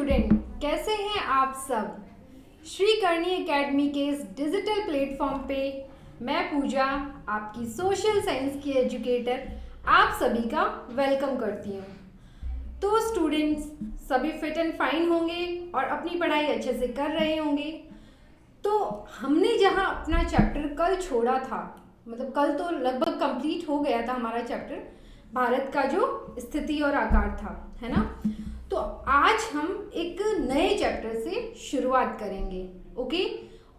Student, कैसे हैं आप सब। श्री करणी एकेडमी के इस डिजिटल प्लेटफॉर्म पे मैं पूजा, आपकी सोशल साइंस की एजुकेटर, आप सभी का वेलकम करती हूँ। तो स्टूडेंट्स सभी फिट एंड फाइन होंगे और अपनी पढ़ाई अच्छे से कर रहे होंगे। तो हमने जहाँ अपना चैप्टर कल छोड़ा था, मतलब कल तो लगभग कंप्लीट हो गया था हमारा चैप्टर, भारत का जो स्थिति और आकार था, है ना। तो आज हम एक नए चैप्टर से शुरुआत करेंगे, ओके।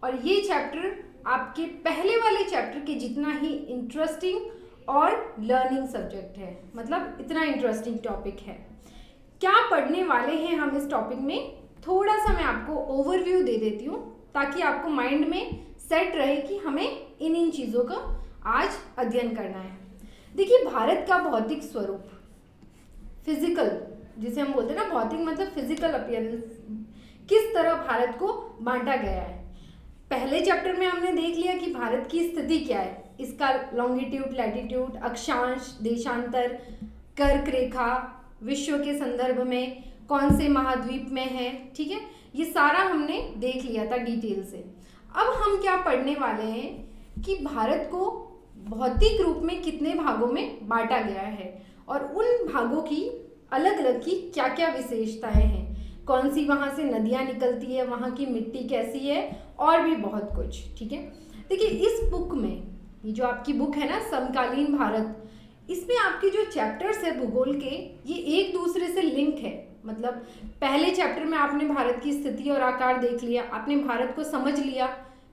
और ये चैप्टर आपके पहले वाले चैप्टर के जितना ही इंटरेस्टिंग और लर्निंग सब्जेक्ट है, मतलब इतना इंटरेस्टिंग टॉपिक है। क्या पढ़ने वाले हैं हम इस टॉपिक में, थोड़ा सा मैं आपको ओवरव्यू दे देती हूँ ताकि आपको माइंड में सेट रहे कि हमें इन चीज़ों का आज अध्ययन करना है। देखिए, भारत का भौतिक स्वरूप, फिजिकल जिसे हम बोलते हैं ना, भौतिक मतलब फिजिकल अपीयरेंस, किस तरह भारत को बांटा गया है। पहले चैप्टर में हमने देख लिया कि भारत की स्थिति क्या है, इसका लॉन्गिट्यूड, लैटिट्यूड, अक्षांश, देशांतर, कर्क रेखा, विश्व के संदर्भ में कौन से महाद्वीप में है, ठीक है। ये सारा हमने देख लिया था डिटेल से। अब हम क्या पढ़ने वाले हैं कि भारत को भौतिक रूप में कितने भागों में बांटा गया है और उन भागों की अलग अलग की क्या क्या विशेषताएं हैं, कौन सी वहाँ से नदियाँ निकलती है, वहाँ की मिट्टी कैसी है, और भी बहुत कुछ, ठीक है। देखिए, इस बुक में, ये जो आपकी बुक है ना समकालीन भारत, इसमें आपके जो चैप्टर्स है भूगोल के, ये एक दूसरे से लिंक है। मतलब पहले चैप्टर में आपने भारत की स्थिति और आकार देख लिया, आपने भारत को समझ लिया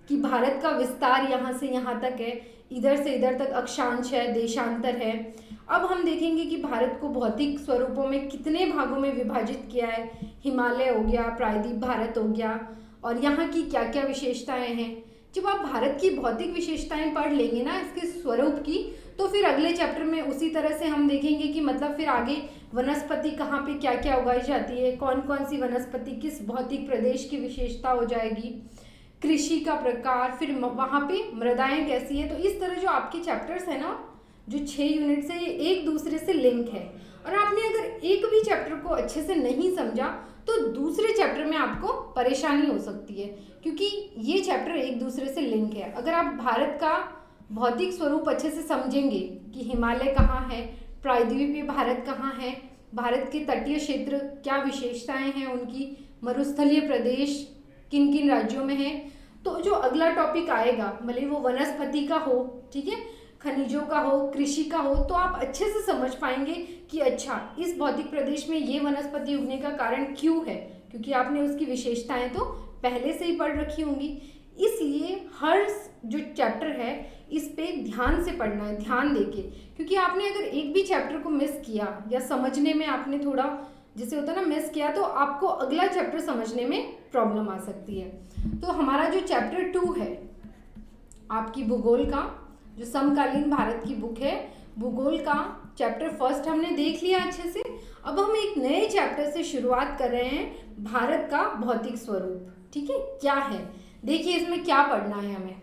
कि भारत का विस्तार यहाँ से यहाँ तक है, इधर से इधर तक अक्षांश है, देशांतर है। अब हम देखेंगे कि भारत को भौतिक स्वरूपों में कितने भागों में विभाजित किया है, हिमालय हो गया, प्रायद्वीप भारत हो गया, और यहाँ की क्या क्या विशेषताएं हैं। जब आप भारत की भौतिक विशेषताएं पढ़ लेंगे ना, इसके स्वरूप की, तो फिर अगले चैप्टर में उसी तरह से हम देखेंगे कि मतलब फिर आगे वनस्पति कहाँ पे क्या क्या उगाई जाती है, कौन कौन सी वनस्पति किस भौतिक प्रदेश की विशेषता हो जाएगी, कृषि का प्रकार, फिर वहाँ पे मृदाएं कैसी है। तो इस तरह जो आपके चैप्टर्स है ना, जो 6 यूनिट से, ये एक दूसरे से लिंक है। और आपने अगर एक भी चैप्टर को अच्छे से नहीं समझा तो दूसरे चैप्टर में आपको परेशानी हो सकती है, क्योंकि ये चैप्टर एक दूसरे से लिंक है। अगर आप भारत का भौतिक स्वरूप अच्छे से समझेंगे कि हिमालय कहाँ है, प्रायद्वीपीय भारत कहाँ है, भारत के तटीय क्षेत्र क्या विशेषताएं हैं उनकी, मरुस्थलीय प्रदेश किन किन राज्यों में है, तो जो अगला टॉपिक आएगा, भले वो वनस्पति का हो, ठीक है, खनिजों का हो, कृषि का हो, तो आप अच्छे से समझ पाएंगे कि अच्छा, इस भौतिक प्रदेश में ये वनस्पति उगने का कारण क्यों है, क्योंकि आपने उसकी विशेषताएं तो पहले से ही पढ़ रखी होंगी। इसलिए हर जो चैप्टर है इस पे ध्यान से पढ़ना है, ध्यान देके, क्योंकि आपने अगर एक भी चैप्टर को मिस किया या समझने में आपने थोड़ा, जैसे होता है ना, मिस किया, तो आपको अगला चैप्टर समझने में प्रॉब्लम आ सकती है। तो हमारा जो चैप्टर 2 है आपकी भूगोल का, जो समकालीन भारत की बुक है, भूगोल का चैप्टर 1 हमने देख लिया अच्छे से। अब हम एक नए चैप्टर से शुरुआत कर रहे हैं, भारत का भौतिक स्वरूप, ठीक है, क्या है। देखिए इसमें क्या पढ़ना है हमें।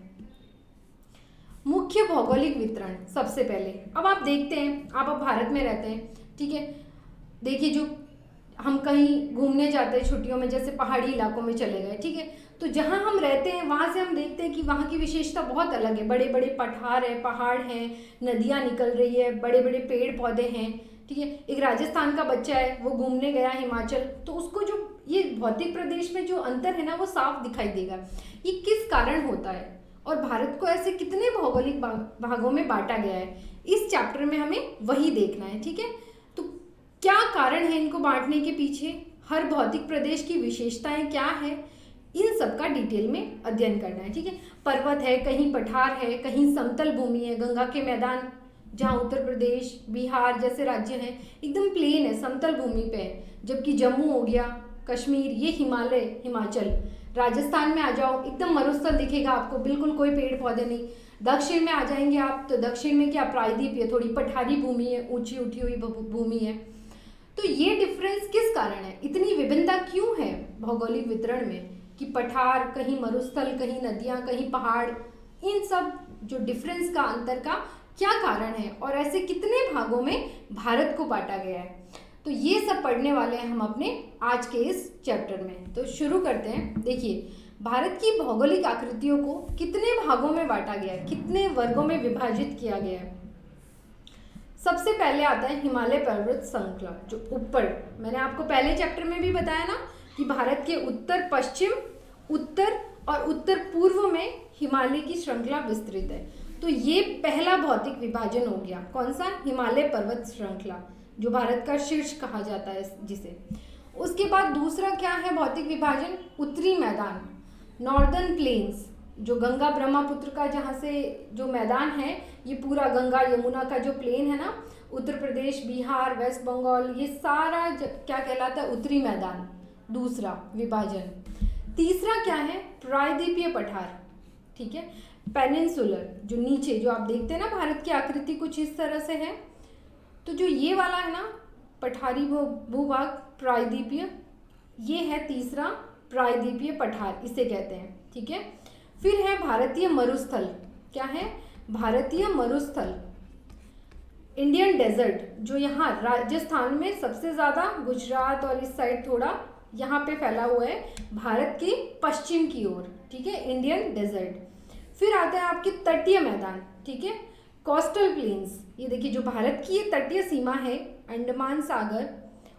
मुख्य भौगोलिक वितरण सबसे पहले। अब आप देखते हैं, आप अब भारत में रहते हैं, ठीक है। देखिए, जो हम कहीं घूमने जाते हैं छुट्टियों में, जैसे पहाड़ी इलाकों में चले गए, ठीक है, तो जहाँ हम रहते हैं वहाँ से हम देखते हैं कि वहाँ की विशेषता बहुत अलग है। बड़े बड़े पठार है, पहाड़ हैं, नदियाँ निकल रही है, बड़े बड़े पेड़ पौधे हैं, ठीक है। एक राजस्थान का बच्चा है, वो घूमने गया हिमाचल, तो उसको जो ये भौतिक प्रदेश में जो अंतर है ना, वो साफ दिखाई देगा। ये किस कारण होता है और भारत को ऐसे कितने भौगोलिक भागों में बांटा गया है, इस चैप्टर में हमें वही देखना है, ठीक है। तो क्या कारण है इनको बांटने के पीछे, हर भौतिक प्रदेश की विशेषताएं क्या है, इन सब का डिटेल में अध्ययन करना है, ठीक है। पर्वत है, कहीं पठार है, कहीं समतल भूमि है, गंगा के मैदान जहाँ उत्तर प्रदेश, बिहार जैसे राज्य हैं एकदम प्लेन है, समतल भूमि पे है, जबकि जम्मू हो गया, कश्मीर, ये हिमालय, हिमाचल। राजस्थान में आ जाओ, एकदम मरुस्थल दिखेगा आपको, बिल्कुल कोई पेड़ पौधे नहीं। दक्षिण में आ जाएंगे आप, तो दक्षिण में क्या, प्रायद्वीप है, थोड़ी पठारी भूमि है, ऊंची उठी हुई भूमि है। तो ये डिफरेंस किस कारण है, इतनी विभिन्नता क्यों है भौगोलिक वितरण में, कि पठार, कहीं मरुस्थल, कहीं नदियाँ, कहीं पहाड़, इन सब जो डिफरेंस का, अंतर का क्या कारण है, और ऐसे कितने भागों में भारत को बांटा गया है। तो ये सब पढ़ने वाले हैं हम अपने आज के इस चैप्टर में। तो शुरू करते हैं। देखिए, भारत की भौगोलिक आकृतियों को कितने भागों में बांटा गया है, कितने वर्गों में विभाजित किया गया है। सबसे पहले आता है हिमालय पर्वत श्रृंखला, जो ऊपर मैंने आपको पहले चैप्टर में भी बताया ना कि भारत के उत्तर पश्चिम, उत्तर और उत्तर पूर्व में हिमालय की श्रृंखला विस्तृत है। तो ये पहला भौतिक विभाजन हो गया। कौन सा? हिमालय पर्वत श्रृंखला, जो भारत का शीर्ष कहा जाता है जिसे। उसके बाद दूसरा क्या है भौतिक विभाजन? उत्तरी मैदान, नॉर्दर्न प्लेन्स, जो गंगा ब्रह्मपुत्र का जहाँ से जो मैदान है, ये पूरा गंगा यमुना का जो प्लेन है ना, उत्तर प्रदेश, बिहार, वेस्ट बंगाल, ये सारा क्या कहलाता है? उत्तरी मैदान, दूसरा विभाजन। तीसरा क्या है? प्रायद्वीपीय पठार, ठीक है, पेनिनसुलर, जो नीचे जो आप देखते हैं ना, भारत की आकृति कुछ इस तरह से है। तो जो ये वाला है ना पठारी भूभाग प्रायद्वीपीय, ये है तीसरा प्रायद्वीपीय पठार, इसे कहते हैं, ठीक है। फिर है भारतीय मरुस्थल। क्या है? भारतीय मरुस्थल, इंडियन डेजर्ट, जो यहाँ राजस्थान में सबसे ज़्यादा, गुजरात और इस साइड थोड़ा यहाँ पे फैला हुआ है, भारत के पश्चिम की ओर, ठीक है, इंडियन डेजर्ट। फिर आता है आपके तटीय मैदान, ठीक है, कोस्टल प्लेन्स। ये देखिए, जो भारत की ये तटीय सीमा है, अंडमान सागर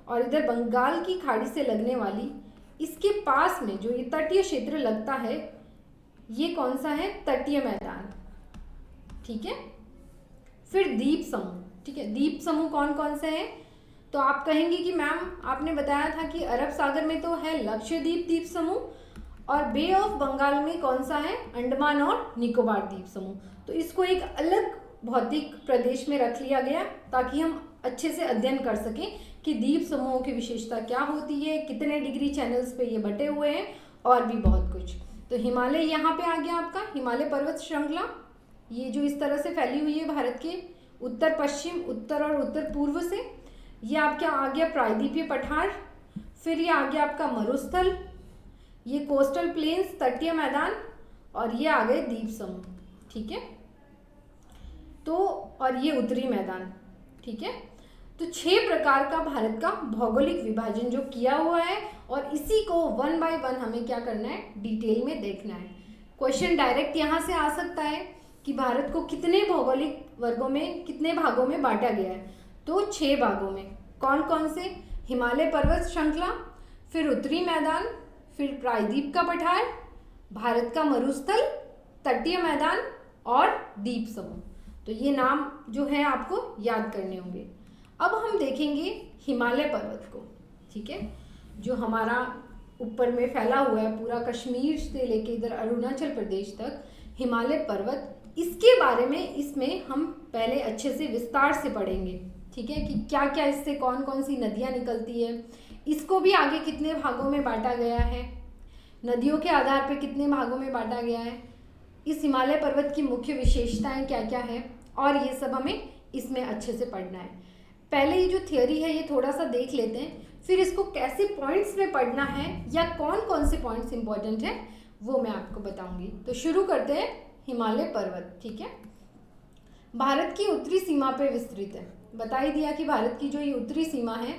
और इधर बंगाल की खाड़ी से लगने वाली, इसके पास में जो ये तटीय क्षेत्र लगता है, ये कौन सा है? तटीय मैदान, ठीक है। फिर द्वीप समूह, ठीक है। द्वीप समूह कौन कौन से हैं? तो आप कहेंगे कि मैम आपने बताया था कि अरब सागर में तो है लक्षद्वीप द्वीप समूह, और बे ऑफ बंगाल में कौन सा है? अंडमान और निकोबार द्वीप समूह। तो इसको एक अलग भौतिक प्रदेश में रख लिया गया ताकि हम अच्छे से अध्ययन कर सकें कि द्वीप समूहों की विशेषता क्या होती है, कितने डिग्री चैनल्स पे ये बटे हुए हैं, और भी बहुत कुछ। तो हिमालय यहाँ पे आ गया आपका, हिमालय पर्वत श्रृंखला, ये जो इस तरह से फैली हुई है भारत के उत्तर पश्चिम, उत्तर और उत्तर पूर्व से। ये आपका आ गया प्रायद्वीपीय पठार। फिर ये आ गया आपका मरुस्थल, ये कोस्टल प्लेन्स, तटीय मैदान, और ये आ गए द्वीप समूह, ठीक है। तो और ये उत्तरी मैदान, ठीक है। तो 6 प्रकार का भारत का भौगोलिक विभाजन जो किया हुआ है, और इसी को 1 बाय 1 हमें क्या करना है? डिटेल में देखना है। क्वेश्चन डायरेक्ट यहाँ से आ सकता है कि भारत को कितने भौगोलिक वर्गों में, कितने भागों में बांटा गया है? तो 6 भागों में। कौन कौन से? हिमालय पर्वत श्रृंखला, फिर उत्तरी मैदान, फिर प्रायद्वीप का पठार, भारत का मरुस्थल, तटीय मैदान और द्वीप समूह। तो ये नाम जो है आपको याद करने होंगे। अब हम देखेंगे हिमालय पर्वत को, ठीक है, जो हमारा ऊपर में फैला हुआ है, पूरा कश्मीर से लेके इधर अरुणाचल प्रदेश तक हिमालय पर्वत। इसके बारे में इसमें हम पहले अच्छे से विस्तार से पढ़ेंगे, ठीक है, कि क्या क्या इससे कौन कौन सी नदियाँ निकलती है, इसको भी आगे कितने भागों में बांटा गया है, नदियों के आधार पर कितने भागों में बांटा गया है, इस हिमालय पर्वत की मुख्य विशेषताएं क्या क्या है, और ये सब हमें इसमें अच्छे से पढ़ना है। पहले ये जो थियोरी है ये थोड़ा सा देख लेते हैं, फिर इसको कैसे पॉइंट्स में पढ़ना है या कौन कौन से पॉइंट्स इंपॉर्टेंट है वो मैं आपको बताऊंगी। तो शुरू करते हैं हिमालय पर्वत, ठीक है। भारत की उत्तरी सीमा पे विस्तृत है। बता ही दिया कि भारत की जो ये उत्तरी सीमा है,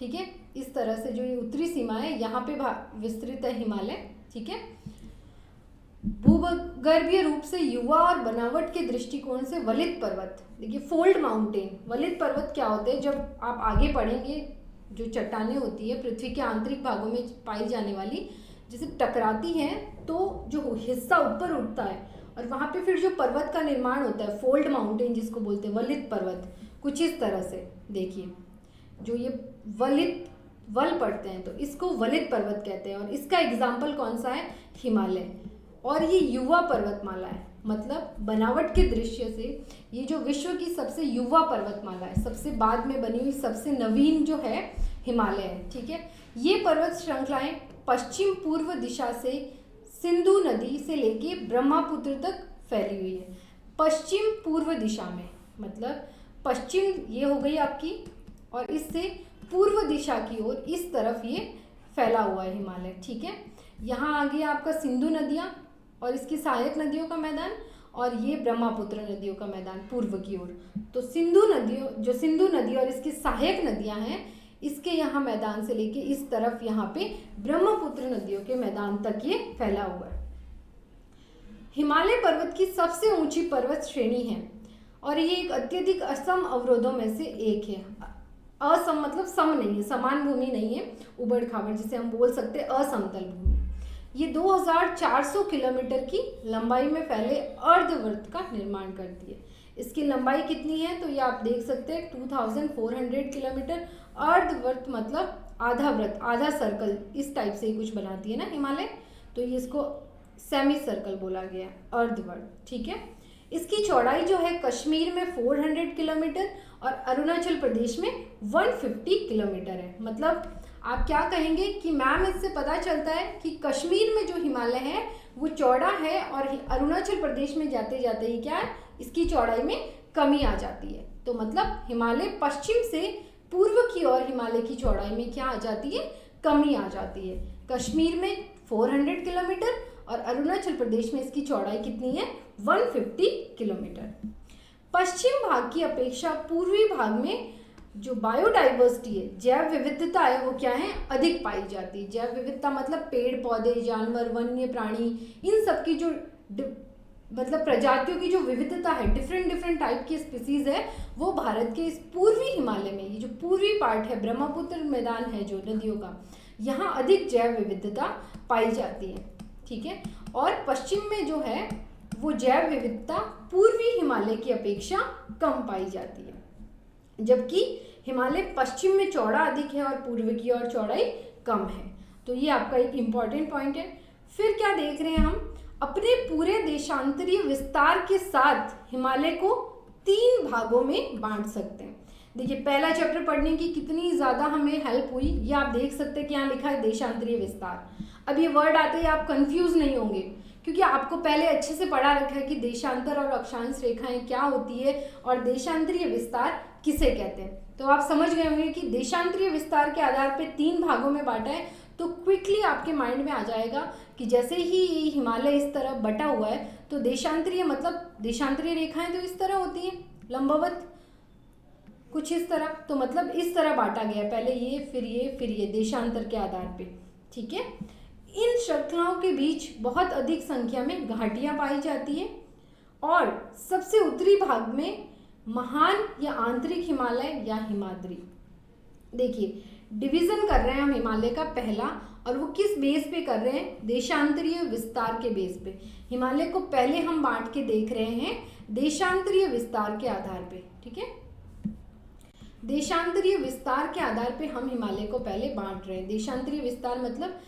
ठीक है, इस तरह से जो ये उत्तरी सीमा है यहाँ पे विस्तृत है हिमालय, ठीक है। भूगर्भीय रूप से युवा और बनावट के दृष्टिकोण से वलित पर्वत, देखिए फोल्ड माउंटेन, वलित पर्वत क्या होते हैं? जब आप आगे पढ़ेंगे, जो चट्टानें होती है पृथ्वी के आंतरिक भागों में पाई जाने वाली, जैसे टकराती हैं तो जो हिस्सा ऊपर उठता है और वहाँ पे फिर जो पर्वत का निर्माण होता है, फोल्ड माउंटेन जिसको बोलते हैं, वलित पर्वत, कुछ इस तरह से। देखिए, जो ये वल पड़ते हैं तो इसको वलित पर्वत कहते हैं, और इसका एग्जाम्पल कौन सा है? हिमालय। और ये युवा पर्वतमाला है, मतलब बनावट के दृश्य से ये जो विश्व की सबसे युवा पर्वतमाला है, सबसे बाद में बनी हुई सबसे नवीन जो है हिमालय है, ठीक है। ये पर्वत श्रृंखलाएं पश्चिम पूर्व दिशा से सिंधु नदी से लेके ब्रह्मपुत्र तक फैली हुई है। पश्चिम पूर्व दिशा में, मतलब पश्चिम ये हो गई आपकी, और इससे पूर्व दिशा की ओर इस तरफ ये फैला हुआ है हिमालय, ठीक है। यहाँ आ गया आपका सिंधु नदियाँ और इसकी सहायक नदियों का मैदान, और ये ब्रह्मपुत्र नदियों का मैदान पूर्व की ओर। तो सिंधु नदी और इसकी सहायक नदियाँ हैं, इसके यहाँ मैदान से लेके इस तरफ यहाँ पे ब्रह्मपुत्र नदियों के मैदान तक ये फैला हुआ है। हिमालय पर्वत की सबसे ऊंची पर्वत श्रेणी है और ये एक अत्यधिक असम अवरोधों में से एक है। असम मतलब सम नहीं है, समान भूमि नहीं है, उबड़ खाबड़ जिसे हम बोल सकते हैं असमतल भूमि। ये 2400 किलोमीटर की लंबाई में फैले अर्धवृत्त का निर्माण करती है। इसकी लंबाई कितनी है तो ये आप देख सकते हैं 2400 किलोमीटर। अर्धवृत्त मतलब आधा वृत्त, आधा सर्कल, इस टाइप से ही कुछ बनाती है ना हिमालय, तो ये इसको सेमी सर्कल बोला गया है, अर्धवृत्त। ठीक है, इसकी चौड़ाई जो है कश्मीर में 400 किलोमीटर और अरुणाचल प्रदेश में 150 किलोमीटर है। मतलब आप क्या कहेंगे कि मैम इससे पता चलता है कि कश्मीर में जो हिमालय है वो चौड़ा है और अरुणाचल प्रदेश में जाते जाते ही क्या है, इसकी चौड़ाई में कमी आ जाती है। तो मतलब हिमालय पश्चिम से पूर्व की ओर हिमालय की चौड़ाई में क्या आ जाती है, कमी आ जाती है। कश्मीर में 400 किलोमीटर और अरुणाचल प्रदेश में इसकी चौड़ाई कितनी है, 150 किलोमीटर। पश्चिम भाग की अपेक्षा पूर्वी भाग में जो बायोडाइवर्सिटी है, जैव विविधता है, वो क्या है, अधिक पाई जाती है। जैव विविधता मतलब पेड़ पौधे, जानवर, वन्य प्राणी, इन सब की जो मतलब प्रजातियों की जो विविधता है, डिफरेंट टाइप की स्पीसीज है, वो भारत के इस पूर्वी हिमालय में, ये जो पूर्वी पार्ट है, ब्रह्मपुत्र मैदान है जो नदियों का, यहाँ अधिक जैव विविधता पाई जाती है। ठीक है, और पश्चिम में जो है वो जैव विविधता पूर्वी हिमालय की अपेक्षा कम पाई जाती है, जबकि हिमालय पश्चिम में चौड़ा अधिक है और पूर्व की ओर चौड़ाई कम है। तो ये आपका एक इम्पॉर्टेंट पॉइंट है। फिर क्या देख रहे हैं हम, अपने पूरे देशांतरीय विस्तार के साथ हिमालय को 3 भागों में बांट सकते हैं। देखिए पहला चैप्टर पढ़ने की कितनी ज़्यादा हमें हेल्प हुई, ये आप देख सकते हैं कि यहाँ लिखा है देशांतरीय विस्तार। अब ये वर्ड आते ही आप कंफ्यूज नहीं होंगे, क्योंकि आपको पहले अच्छे से पढ़ा रखा है कि देशांतर और अक्षांश रेखाएं क्या होती है और देशांतरीय विस्तार किसे कहते हैं। तो आप समझ गए होंगे कि देशांतरीय विस्तार के आधार पर 3 भागों में बांटा है। तो क्विकली आपके माइंड में आ जाएगा कि जैसे ही हिमालय इस तरह बटा हुआ है, तो देशांतरीय मतलब देशांतरीय रेखाएं तो इस तरह होती हैं, लंबवत कुछ इस तरह, तो मतलब इस तरह बांटा गया है, पहले ये फिर ये देशांतर के आधार पे। ठीक है, इन श्रृंखलाओं के बीच बहुत अधिक संख्या में घाटियां पाई जाती है और सबसे उत्तरी भाग में महान या आंतरिक हिमालय या हिमाद्री। देखिए डिवीजन कर रहे हैं हम हिमालय का पहला, और वो किस बेस पे कर रहे हैं, देशांतरीय विस्तार के बेस पे। हिमालय को पहले हम बांट के देख रहे हैं देशांतरीय विस्तार के आधार पे। ठीक है, देशांतरीय विस्तार के आधार पे हम हिमालय को पहले बांट रहे हैं। देशांतरीय विस्तार मतलब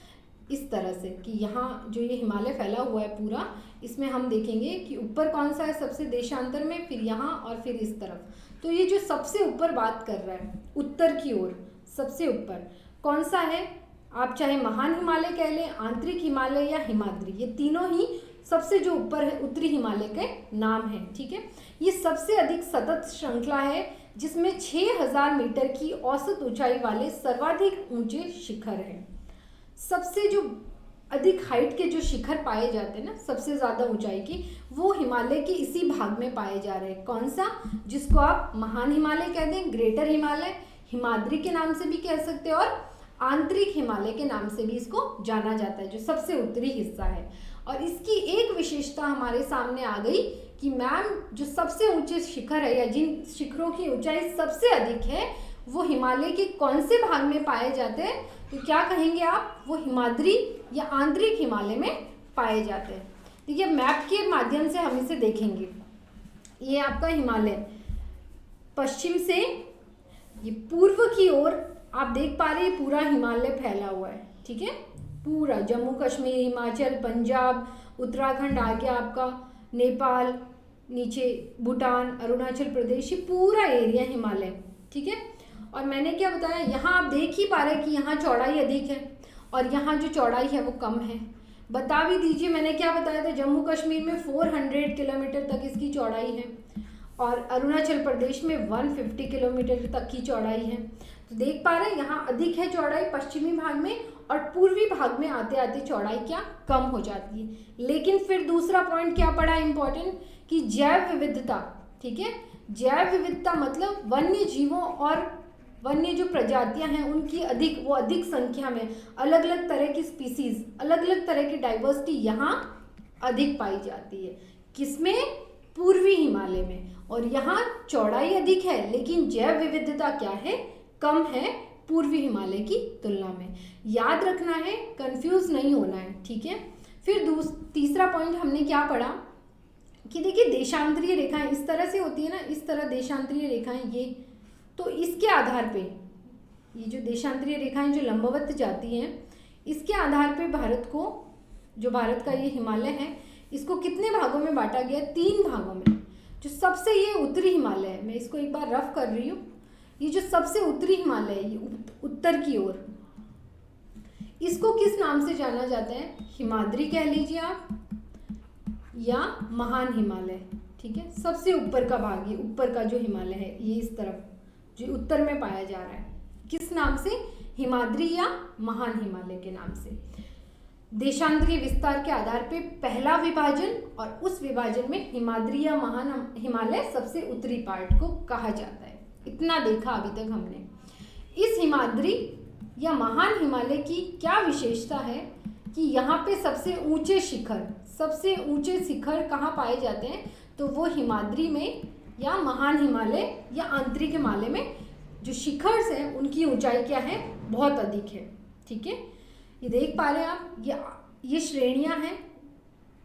इस तरह से कि यहाँ जो ये हिमालय फैला हुआ है पूरा, इसमें हम देखेंगे कि ऊपर कौन सा है सबसे देशांतर में, फिर यहाँ और फिर इस तरफ। तो ये जो सबसे ऊपर बात कर रहा है, उत्तर की ओर सबसे ऊपर कौन सा है, आप चाहे महान हिमालय कह लें, आंतरिक हिमालय या हिमाद्री, ये तीनों ही सबसे जो ऊपर है उत्तरी हिमालय के नाम है। ठीक है, ये सबसे अधिक सतत श्रृंखला है जिसमें 6000 मीटर की औसत ऊंचाई वाले सर्वाधिक ऊंचे शिखर हैं। सबसे जो अधिक हाइट के जो शिखर पाए जाते हैं ना, सबसे ज़्यादा ऊंचाई की, वो हिमालय के इसी भाग में पाए जा रहे हैं। कौन सा, जिसको आप महान हिमालय कह दें, ग्रेटर हिमालय, हिमाद्री के नाम से भी कह सकते हैं, और आंतरिक हिमालय के नाम से भी इसको जाना जाता है, जो सबसे उत्तरी हिस्सा है। और इसकी एक विशेषता हमारे सामने आ गई कि मैम जो सबसे ऊंचे शिखर है या जिन शिखरों की ऊंचाई सबसे अधिक है, वो हिमालय के कौन से भाग में पाए जाते हैं, तो क्या कहेंगे आप, वो हिमाद्री या आंतरिक हिमालय में पाए जाते हैं। देखिए मैप के माध्यम से हम इसे देखेंगे। ये आपका हिमालय पश्चिम से ये पूर्व की ओर आप देख पा रहे हैं, पूरा हिमालय फैला हुआ है। ठीक है, पूरा जम्मू कश्मीर, हिमाचल, पंजाब, उत्तराखंड आ गया आपका, नेपाल, नीचे भूटान, अरुणाचल प्रदेश, ये पूरा एरिया हिमालय। ठीक है, और मैंने क्या बताया, यहाँ आप देख ही पा रहे हैं कि यहाँ चौड़ाई अधिक है और यहाँ जो चौड़ाई है वो कम है। बता भी दीजिए, मैंने क्या बताया था, जम्मू कश्मीर में 400 किलोमीटर तक इसकी चौड़ाई है और अरुणाचल प्रदेश में 150 किलोमीटर तक की चौड़ाई है। तो देख पा रहे हैं यहाँ अधिक है चौड़ाई पश्चिमी भाग में, और पूर्वी भाग में आते आते चौड़ाई क्या कम हो जाती है। लेकिन फिर दूसरा पॉइंट क्या पड़ा इंपॉर्टेंट, कि जैव विविधता। ठीक है, जैव विविधता मतलब वन्य जीवों और वन्य जो प्रजातियां हैं उनकी अधिक संख्या में, अलग अलग तरह की स्पीसीज, अलग अलग तरह की डाइवर्सिटी यहाँ अधिक पाई जाती है। किसमें? पूर्वी हिमालय में। और यहाँ चौड़ाई अधिक है लेकिन जैव विविधता क्या है? कम है पूर्वी हिमालय की तुलना में। याद रखना है, कंफ्यूज नहीं होना है, ठीक है। फिर तीसरा पॉइंट हमने क्या पढ़ा कि देखिए देशांतरीय रेखाएं इस तरह से होती है ना, इस तरह देशांतरीय रेखाएं ये, तो इसके आधार पे ये जो देशांतरीय रेखाएं जो लंबवत जाती हैं, इसके आधार पे भारत को, जो भारत का ये हिमालय है, इसको कितने भागों में बांटा गया? 3 भागों में। जो सबसे ये उत्तरी हिमालय है, मैं इसको एक बार रफ कर रही हूँ, ये जो सबसे उत्तरी हिमालय है, ये उत्तर की ओर, इसको किस नाम से जाना जाता है? हिमाद्री कह लीजिए आप, या महान हिमालय, ठीक है। सबसे ऊपर का भाग, ये ऊपर का जो हिमालय है, ये इस तरफ जो उत्तर में पाया जा रहा है, किस नाम से? हिमाद्री या महान हिमालय के नाम से। देशांतरीय विस्तार के आधार पे पहला विभाजन, और उस विभाजन में हिमाद्री या महान हिमालय सबसे उत्तरी पार्ट को कहा जाता है। इतना देखा अभी तक हमने। इस हिमाद्री या महान हिमालय की क्या विशेषता है कि यहाँ पे सबसे ऊंचे शिखर कहाँ पाए जाते हैं? तो वो हिमाद्री में या महान हिमालय या आंतरिक हिमालय में जो शिखर्स हैं उनकी ऊंचाई क्या है? बहुत अधिक है, ठीक है। ये देख पा रहे हैं आप, ये श्रेणियां हैं,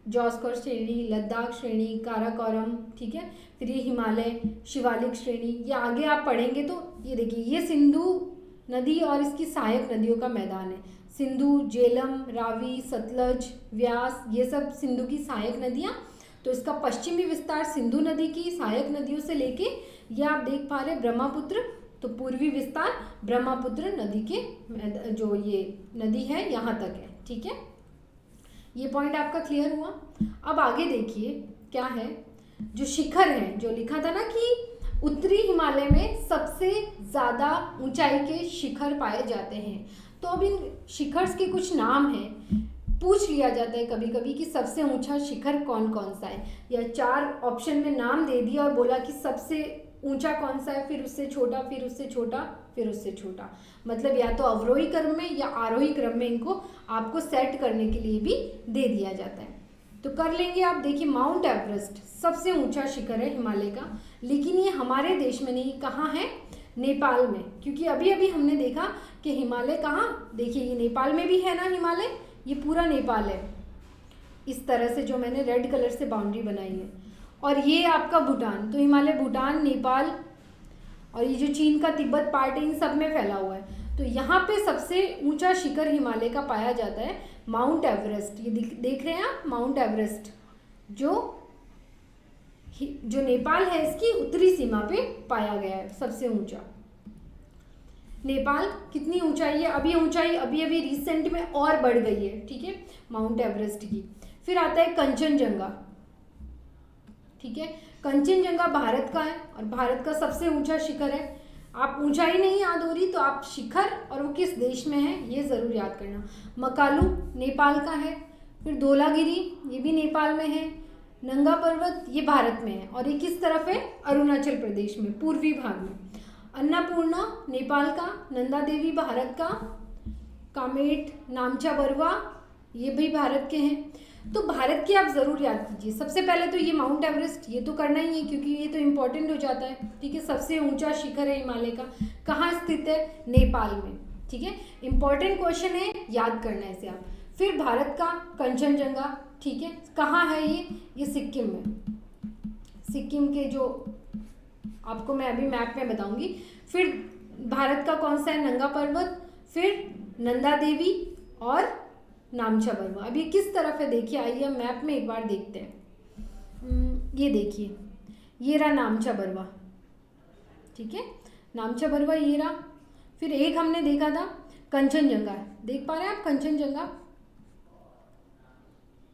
जॉस्कर श्रेणी, लद्दाख श्रेणी, काराकोरम, ठीक है। फिर ये हिमालय शिवालिक श्रेणी, ये आगे आप पढ़ेंगे तो ये देखिए, ये सिंधु नदी और इसकी सहायक नदियों का मैदान है। सिंधु, झेलम, रावी, सतलज, व्यास, ये सब सिंधु की सहायक नदियाँ। तो इसका पश्चिमी विस्तार सिंधु नदी की सहायक नदियों से लेके, ये आप देख पा रहे ब्रह्मपुत्र, तो पूर्वी विस्तार ब्रह्मपुत्र नदी के जो ये नदी है यहाँ तक है, ठीक है। ये पॉइंट आपका क्लियर हुआ। अब आगे देखिए क्या है, जो शिखर है, जो लिखा था ना कि उत्तरी हिमालय में सबसे ज़्यादा ऊंचाई के शिखर पाए जाते हैं, तो अब इन शिखर्स के कुछ नाम हैं। पूछ लिया जाता है कभी कभी कि सबसे ऊंचा शिखर कौन कौन सा है, या 4 ऑप्शन में नाम दे दिया और बोला कि सबसे ऊंचा कौन सा है, फिर उससे छोटा, फिर उससे छोटा, फिर उससे छोटा। मतलब या तो अवरोही क्रम में या आरोही क्रम में इनको आपको सेट करने के लिए भी दे दिया जाता है। तो कर लेंगे आप। देखिए माउंट एवरेस्ट सबसे ऊंचा शिखर है हिमालय का, लेकिन ये हमारे देश में नहीं, कहाँ है? नेपाल में। क्योंकि अभी अभी हमने देखा कि हिमालय कहाँ, देखिए ये नेपाल में भी है ना हिमालय, ये पूरा नेपाल है इस तरह से, जो मैंने रेड कलर से बाउंड्री बनाई है। और ये आपका भूटान, तो हिमालय भूटान, नेपाल, और ये जो चीन का तिब्बत पार्ट है, इन सब में फैला हुआ है। तो यहाँ पे सबसे ऊंचा शिखर हिमालय का पाया जाता है माउंट एवरेस्ट। ये देख रहे हैं आप, माउंट एवरेस्ट जो नेपाल है इसकी उत्तरी सीमा पे पाया गया है सबसे ऊंचा। नेपाल कितनी ऊंचाई है? अभी ऊंचाई अभी अभी रिसेंट में और बढ़ गई है, ठीक है, माउंट एवरेस्ट की। फिर आता है कंचनजंगा, ठीक है। कंचनजंगा भारत का है और भारत का सबसे ऊंचा शिखर है। आप ऊंचाई नहीं याद हो रही तो आप शिखर और वो किस देश में है ये ज़रूर याद करना। मकालू नेपाल का है। फिर धौलागिरी ये भी नेपाल में है। नंगा पर्वत ये भारत में है और ये किस तरफ है? अरुणाचल प्रदेश में, पूर्वी भाग में। अन्नपूर्णा नेपाल का, नंदा देवी भारत का, कामेट, नामचा बरुआ ये भी भारत के हैं। तो भारत की आप ज़रूर याद कीजिए। सबसे पहले तो ये माउंट एवरेस्ट, ये तो करना ही है क्योंकि ये तो इम्पोर्टेंट हो जाता है, ठीक है। सबसे ऊंचा शिखर है हिमालय का, कहाँ स्थित है? नेपाल में, ठीक है। इम्पोर्टेंट क्वेश्चन है, याद करना है इसे आप। फिर भारत का कंचनजंगा, ठीक है, कहाँ है ये सिक्किम में। सिक्किम के जो आपको मैं अभी मैप में बताऊंगी। फिर भारत का कौन सा है? नंगा पर्वत, फिर नंदा देवी और नामचा बरुआ। अब ये किस तरफ है देखिए, आइए हम मैप में एक बार देखते हैं। ये देखिए, ये रहा नामचा बरुआ, ठीक है, नामचा बरुआ ये रहा। फिर एक हमने देखा था कंचनजंगा, देख पा रहे हैं आप कंचनजंगा,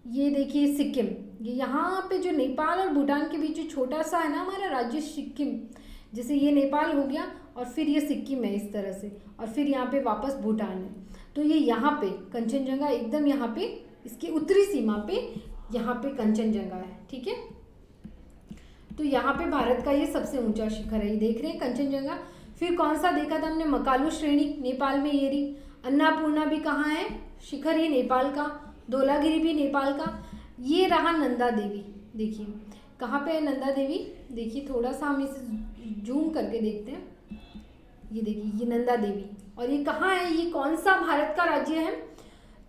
ये देखिए सिक्किम। ये यहाँ पे जो नेपाल और भूटान के बीच जो छोटा सा है ना हमारा राज्य सिक्किम, जैसे ये नेपाल हो गया और फिर ये सिक्किम है इस तरह से, और फिर यहाँ पे वापस भूटान है। तो ये यहाँ पे कंचनजंगा एकदम यहाँ पे इसकी उत्तरी सीमा पे यहाँ पे कंचनजंगा है, ठीक है। तो यहाँ पे भारत का ये सबसे ऊंचा शिखर है, ये देख रहे हैं कंचनजंगा। फिर कौन सा देखा था हमने, मकालू श्रेणी नेपाल में ये रही, अन्नपूर्णा भी कहाँ है, शिखर ये नेपाल का, धौलागिरी भी नेपाल का, ये रहा नंदा देवी। देखिए कहाँ पे है नंदा देवी, देखिए थोड़ा सा हम इसे जूम करके देखते हैं, ये देखिए ये नंदा देवी, और ये कहाँ है, ये कौन सा भारत का राज्य है,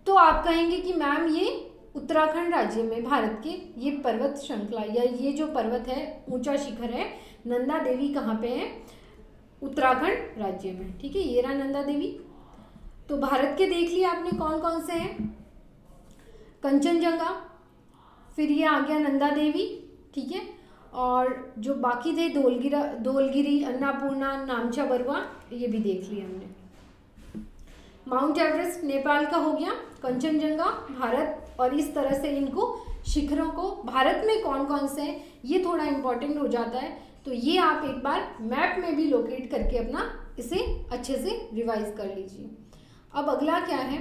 तो आप कहेंगे कि मैम ये उत्तराखंड राज्य में भारत के ये पर्वत श्रृंखला या ये जो पर्वत है ऊंचा शिखर है नंदा देवी कहाँ पे है, उत्तराखंड राज्य में। ठीक है, ये रहा नंदा देवी। तो भारत के देख लिया आपने कौन कौन से हैं, कंचनजंगा, फिर ये आ गया नंदा देवी, ठीक है, और जो बाकी थे धौलगिरी, अन्नपूर्णा, नामचा बरुआ, ये भी देख लिया हमने। माउंट एवरेस्ट नेपाल का हो गया, कंचनजंगा भारत, और इस तरह से इनको शिखरों को भारत में कौन कौन से हैं ये थोड़ा इम्पोर्टेंट हो जाता है, तो ये आप एक बार मैप में भी लोकेट करके अपना इसे अच्छे से रिवाइज कर लीजिए। अब अगला क्या है,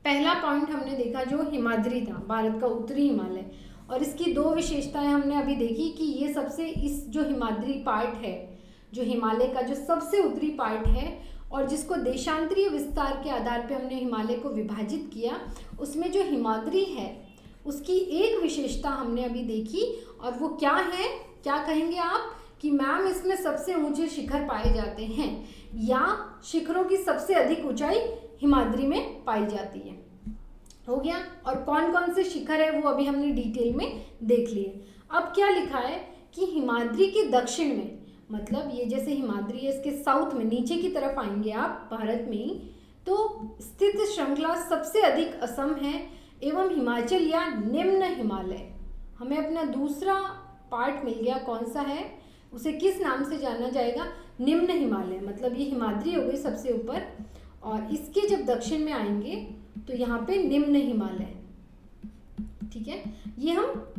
पहला पॉइंट हमने देखा जो हिमाद्री था, भारत का उत्तरी हिमालय, और इसकी दो विशेषताएं हमने अभी देखी कि ये सबसे, इस जो हिमाद्री पार्ट है, जो हिमालय का जो सबसे उत्तरी पार्ट है और जिसको देशांतरीय विस्तार के आधार पे हमने हिमालय को विभाजित किया, उसमें जो हिमाद्री है उसकी एक विशेषता हमने अभी देखी, और वो क्या है, क्या कहेंगे आप कि मैम इसमें सबसे ऊंचे शिखर पाए जाते हैं या शिखरों की सबसे अधिक ऊंचाई हिमाद्री में पाई जाती है, हो गया। और कौन कौन से शिखर है वो अभी हमने डिटेल में देख लिए। अब क्या लिखा है कि हिमाद्री के दक्षिण में, मतलब ये जैसे हिमाद्री है इसके साउथ में नीचे की तरफ आएंगे आप भारत में ही, तो स्थित श्रृंखला सबसे अधिक असम है एवं हिमाचल या निम्न हिमालय। हमें अपना दूसरा पार्ट मिल गया, कौन सा है, उसे किस नाम से जाना जाएगा, निम्न हिमालय, मतलब ये हिमाद्री हो गई सबसे ऊपर, और इसके जब दक्षिण में आएंगे तो यहाँ पे निम्न हिमालय, ठीक है। ये हम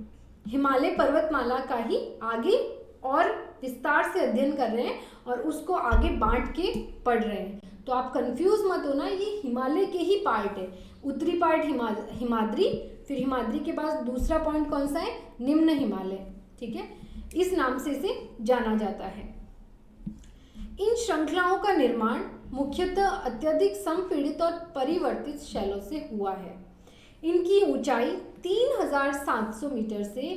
हिमालय पर्वतमाला का ही आगे और विस्तार से अध्ययन कर रहे हैं और उसको आगे बांट के पढ़ रहे हैं, तो आप कंफ्यूज मत होना, ये हिमालय के ही पार्ट है। उत्तरी पार्ट हिमाद्री, फिर हिमाद्री के पास दूसरा पॉइंट कौन सा है, निम्न हिमालय, ठीक है, इस नाम से इसे जाना जाता है। इन श्रृंखलाओं का निर्माण मुख्यतः अत्यधिक संपीड़ित और परिवर्तित शैलों से हुआ है। इनकी ऊंचाई 3700 मीटर से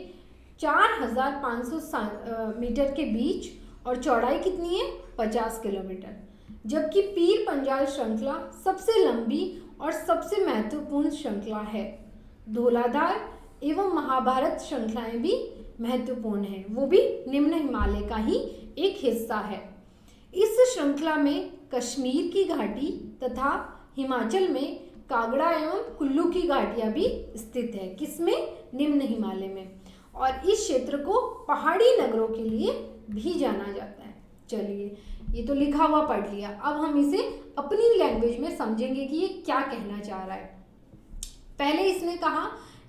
4500 मीटर के बीच और चौड़ाई कितनी है, 50 किलोमीटर, जबकि पीर पंजाल श्रृंखला सबसे लंबी और सबसे महत्वपूर्ण श्रृंखला है। धौलाधार एवं महाभारत श्रृंखलाएं भी महत्वपूर्ण हैं, वो भी निम्न हिमालय का ही एक हिस्सा है। इस श्रृंखला में कश्मीर की घाटी तथा हिमाचल में कांगड़ा एवं कुल्लू की घाटियां भी स्थित है, किसमें, निम्न हिमालय में, और इस क्षेत्र को पहाड़ी नगरों के लिए भी जाना जाता है। चलिए, ये तो लिखा हुआ पढ़ लिया, अब हम इसे अपनी लैंग्वेज में समझेंगे कि ये क्या कहना चाह रहा है। पहले इसने कहा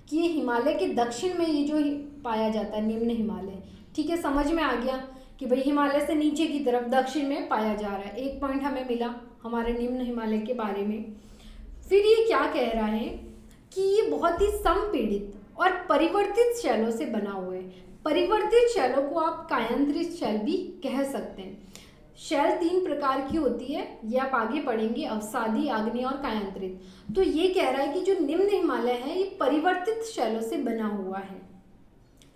कि ये हिमालय के दक्षिण में ये जो पाया जाता है निम्न हिमालय, ठीक है, समझ में आ गया कि भाई हिमालय से नीचे की तरफ दक्षिण में पाया जा रहा है, एक पॉइंट हमें मिला हमारे निम्न हिमालय के बारे में। फिर ये क्या कह रहा है कि ये बहुत ही संपीड़ित और परिवर्तित शैलों से बना हुआ है। परिवर्तित शैलों को आप कायांतरित शैल भी कह सकते हैं। शैल 3 प्रकार की होती है, ये आप आगे पढ़ेंगे, अवसादी, आग्नेय और कायांतरित। तो ये कह रहा है कि जो निम्न हिमालय है ये परिवर्तित शैलों से बना हुआ है,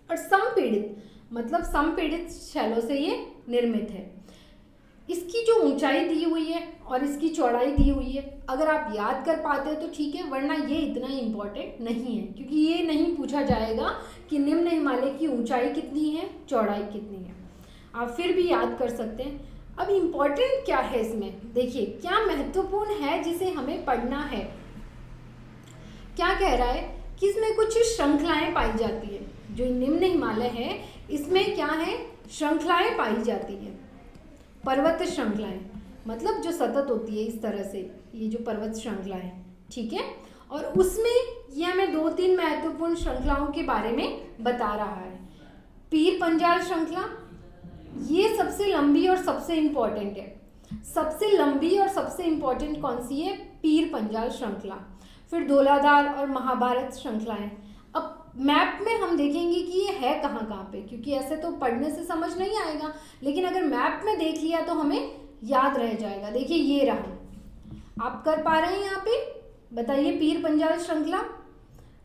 और संपीड़ित मतलब संपीड़ित शैलों से ये निर्मित है। इसकी जो ऊंचाई दी हुई है और इसकी चौड़ाई दी हुई है, अगर आप याद कर पाते हैं तो ठीक है, वरना ये इतना इम्पोर्टेंट नहीं है, क्योंकि ये नहीं पूछा जाएगा कि निम्न हिमालय की ऊंचाई कितनी है, चौड़ाई कितनी है, आप फिर भी याद कर सकते हैं। अब इम्पोर्टेंट क्या है इसमें, देखिए क्या महत्वपूर्ण है जिसे हमें पढ़ना है। क्या कह रहा है कि इसमें कुछ श्रृंखलाएं पाई जाती है, जो निम्न हिमालय है इसमें क्या है, श्रृंखलाएं पाई जाती है, पर्वत श्रृंखलाएं, मतलब जो सतत होती है इस तरह से, ये जो पर्वत श्रृंखला है, ठीक है। और उसमें ये हमें 2-3 महत्वपूर्ण श्रृंखलाओं के बारे में बता रहा है। पीर पंजाल श्रृंखला, ये सबसे लंबी और सबसे इम्पोर्टेंट है। सबसे लंबी और सबसे इम्पोर्टेंट कौन सी है, पीर पंजाल श्रृंखला। फिर धौलाधार और महाभारत श्रृंखलाएं। अब मैप में हम देखेंगे कि ये है कहाँ कहाँ पे, क्योंकि ऐसे तो पढ़ने से समझ नहीं आएगा, लेकिन अगर मैप में देख लिया तो हमें याद रह जाएगा। देखिए ये रहा, आप कर पा रहे हैं यहाँ पे, बताइए पीर पंजाल श्रृंखला,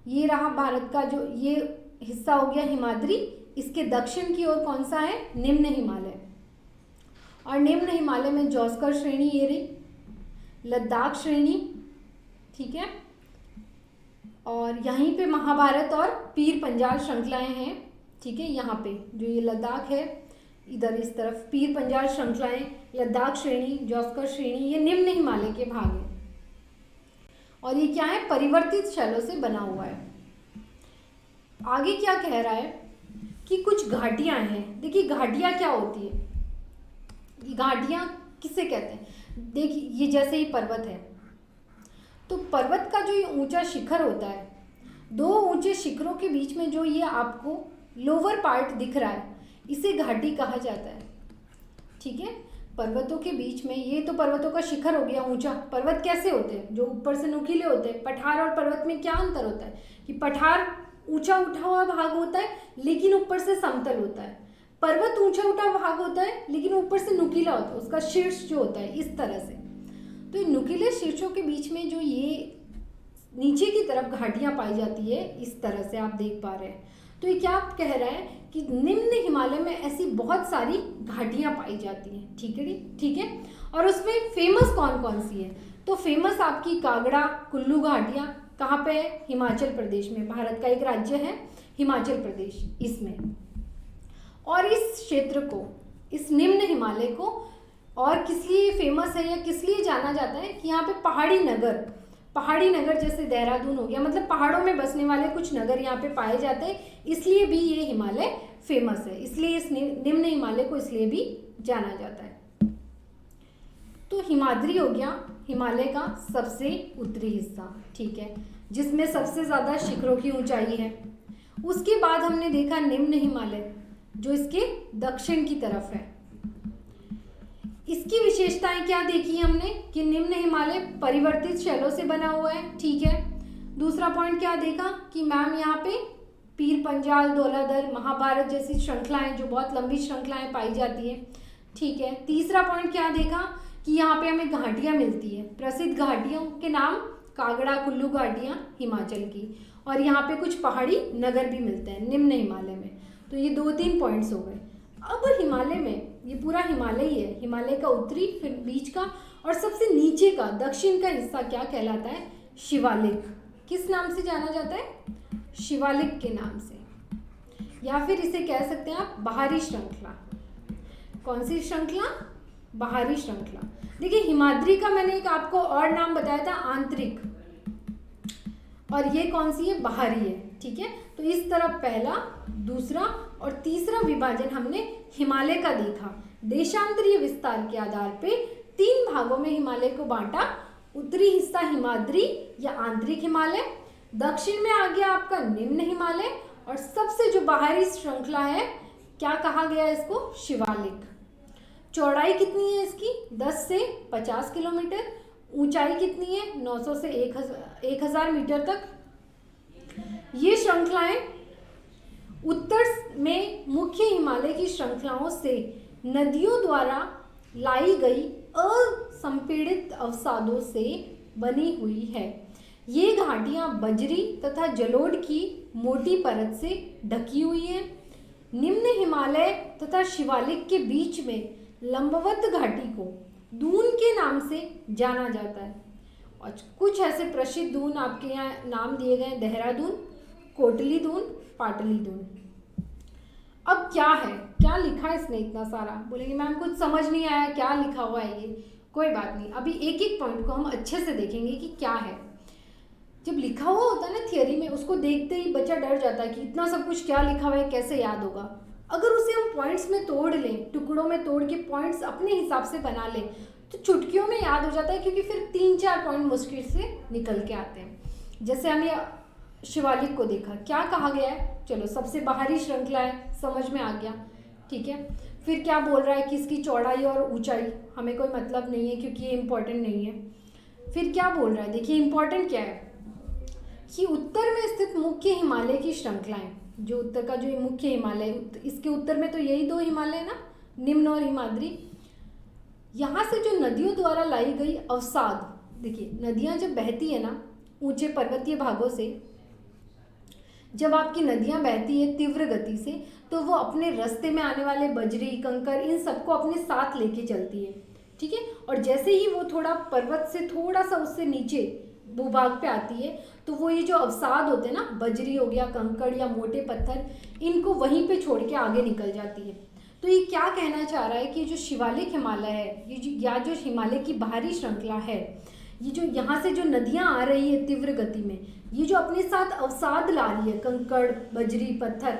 ये रहा भारत का जो ये हिस्सा हो गया हिमाद्री, इसके दक्षिण की ओर कौन सा है, निम्न हिमालय, और निम्न हिमालय में जौस्कर श्रेणी ये रही, लद्दाख श्रेणी, ठीक है, और यहीं पे महाभारत और पीर पंजाल श्रृंखलाएं हैं, ठीक है, यहाँ पे जो ये लद्दाख है, इधर इस तरफ पीर पंजाल श्रृंखलाएं, लद्दाख श्रेणी, जौस्कर श्रेणी, ये निम्न हिमालय के भाग हैं। और ये क्या है, परिवर्तित शैलों से बना हुआ है। आगे क्या कह रहा है कि कुछ घाटियां हैं। देखिए घाटियां क्या होती है, ये घाटियां किसे कहते हैं, देखिए ये जैसे ही पर्वत है, तो पर्वत का जो ये ऊंचा शिखर होता है, दो ऊंचे शिखरों के बीच में जो ये आपको लोअर पार्ट दिख रहा है, इसे घाटी कहा जाता है, ठीक है। पर्वतों के बीच में, ये तो पर्वतों का शिखर हो गया ऊंचा। पर्वत कैसे होते हैं, जो ऊपर से नुकीले होते हैं। पठार और पर्वत में क्या अंतर होता है कि पठार ऊंचा उठा हुआ भाग होता है लेकिन ऊपर से समतल होता है, पर्वत ऊंचा उठा भाग होता है लेकिन ऊपर से नुकीला होता है, उसका शीर्ष जो होता है इस तरह से। तो ये नुकीले शीर्षों के बीच में जो ये नीचे की तरफ घाटियां पाई जाती है, इस तरह से आप देख पा रहे हैं। तो ये क्या कह रहा है कि निम्न हिमालय में ऐसी बहुत सारी घाटियां पाई जाती हैं, ठीक है, ठीक है। और उसमें फेमस कौन कौन सी है, तो फेमस आपकी कांगड़ा कुल्लू घाटियां कहाँ पे है, हिमाचल प्रदेश में, भारत का एक राज्य है हिमाचल प्रदेश, इसमें। और इस क्षेत्र को, इस निम्न हिमालय को और किस लिए फेमस है या किस लिए जाना जाता है कि यहाँ पे पहाड़ी नगर जैसे देहरादून हो गया, मतलब पहाड़ों में बसने वाले कुछ नगर यहाँ पे पाए जाते हैं, इसलिए भी ये हिमालय फेमस है, इसलिए इस निम्न हिमालय को इसलिए भी जाना जाता है। तो हिमाद्री हो गया हिमालय का सबसे उत्तरी हिस्सा, ठीक है, जिसमें सबसे ज़्यादा शिखरों की ऊंचाई है। उसके बाद हमने देखा निम्न हिमालय जो इसके दक्षिण की तरफ है। इसकी विशेषताएं क्या देखी हमने कि निम्न हिमालय परिवर्तित शैलों से बना हुआ है, ठीक है। दूसरा पॉइंट क्या देखा कि मैम यहाँ पे पीर पंजाल, धौलाधर, महाभारत जैसी श्रृंखलाएं, जो बहुत लंबी श्रृंखलाएं पाई जाती है, ठीक है। तीसरा पॉइंट क्या देखा कि यहाँ पे हमें घाटियाँ मिलती है, प्रसिद्ध घाटियों के नाम कांगड़ा कुल्लू घाटियाँ हिमाचल की, और यहाँ पे कुछ पहाड़ी नगर भी मिलते हैं निम्न हिमालय में। तो ये 2-3 पॉइंट्स हो गए। अब हिमालय में, ये पूरा हिमालय ही है, हिमालय का उत्तरी, फिर बीच का और सबसे नीचे का दक्षिण का हिस्सा क्या कहलाता है, शिवालिक। किस नाम से जाना जाता है, शिवालिक के नाम से, या फिर इसे कह सकते हैं आप बाहरी श्रृंखला। कौन सी श्रृंखला, बाहरी श्रृंखला। देखिए हिमाद्री का मैंने एक आपको और नाम बताया था आंतरिक, और ये कौन सी है, बाहरी है, ठीक है। तो इस तरह पहला, दूसरा और तीसरा विभाजन हमने हिमालय का देखा। देशांतरीय विस्तार के आधार पे 3 भागों में हिमालय को बांटा। उत्तरी हिस्सा हिमाद्री या आंतरिक हिमालय, दक्षिण में आ गया आपका निम्न हिमालय, और सबसे जो बाहरी श्रृंखला है क्या कहा गया इसको, शिवालिक। चौड़ाई कितनी है इसकी, 10 से 50 किलोमीटर। ऊंचाई कितनी है, 900 से 1000 मीटर तक। ये श्रृंखलाएं उत्तर में मुख्य हिमालय की श्रृंखलाओं से नदियों द्वारा लाई गई असंपीड़ित अवसादों से बनी हुई है। ये घाटियां बजरी तथा जलोढ़ की मोटी परत से ढकी हुई हैं। निम्न हिमालय तथा शिवालिक के बीच में लंबवत घाटी को दून के नाम से जाना जाता है। और कुछ ऐसे प्रसिद्ध दून आपके यहाँ नाम दिए गए, देहरादून, कोटली दून, पाटली दून। अब क्या है, क्या लिखा है इसने इतना सारा, बोलेंगे मैम कुछ समझ नहीं आया, क्या लिखा हुआ है ये। कोई बात नहीं, अभी एक एक पॉइंट को हम अच्छे से देखेंगे कि क्या है। जब लिखा हुआ होता है ना थियरी में, उसको देखते ही बच्चा डर जाता है कि इतना सब कुछ क्या लिखा हुआ है, कैसे याद होगा। अगर उसे हम पॉइंट्स में तोड़ लें, टुकड़ों में तोड़ के पॉइंट्स अपने हिसाब से बना लें, तो चुटकियों में याद हो जाता है, क्योंकि फिर 3-4 पॉइंट मुश्किल से निकल के आते हैं। जैसे हमने शिवालिक को देखा, क्या कहा गया है, चलो सबसे बाहरी श्रृंखला है, समझ में आ गया, ठीक है। फिर क्या बोल रहा है कि इसकी चौड़ाई और ऊंचाई हमें कोई मतलब नहीं है, क्योंकि ये इम्पोर्टेंट नहीं है। फिर क्या बोल रहा है, देखिए इम्पोर्टेंट क्या है, कि उत्तर में स्थित मुख्य हिमालय की श्रृंखलाएं, जो उत्तर का जो ये मुख्य हिमालय, इसके उत्तर में तो यही दो हिमालय है ना, निम्न और हिमाद्री। यहाँ से जो नदियों द्वारा लाई गई अवसाद, देखिए नदियाँ जब बहती है ना ऊंचे पर्वतीय भागों से, जब आपकी नदियाँ बहती है तीव्र गति से, तो वो अपने रास्ते में आने वाले बजरी, कंकर, इन सबको अपने साथ लेके चलती है, ठीक है। और जैसे ही वो थोड़ा पर्वत से थोड़ा सा उससे नीचे भूभाग पे आती है, तो वो ये जो अवसाद होते हैं ना, बजरी हो गया, कंकड़ या मोटे पत्थर, इनको वहीं पे छोड़ के आगे निकल जाती है। तो ये क्या कहना चाह रहा है कि जो शिवालिक हिमालय है, ये जो हिमालय की बाहरी श्रृंखला है, ये जो यहाँ से जो नदियाँ आ रही है तीव्र गति में, ये जो अपने साथ अवसाद ला रही है, कंकड़, बजरी, पत्थर,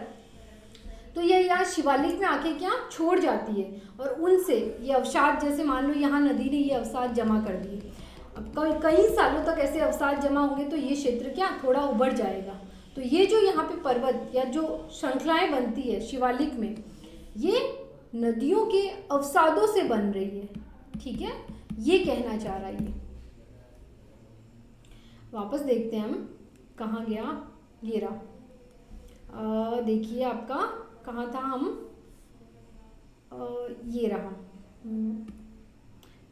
तो ये यहाँ शिवालिक में आके क्या छोड़ जाती है, और उनसे ये अवसाद, जैसे मान लो यहाँ नदी ने ये अवसाद जमा कर दिए, अब कई सालों तक ऐसे अवसाद जमा होंगे तो ये क्षेत्र क्या थोड़ा उभर जाएगा। तो ये जो यहाँ पे पर्वत या जो श्रृंखलाएं बनती है शिवालिक में, ये नदियों के अवसादों से बन रही है, ठीक है, ये कहना चाह रहा है ये। वापस देखते हैं हम, कहाँ गया ये रहा, देखिए आपका कहाँ था हम, ये रहा,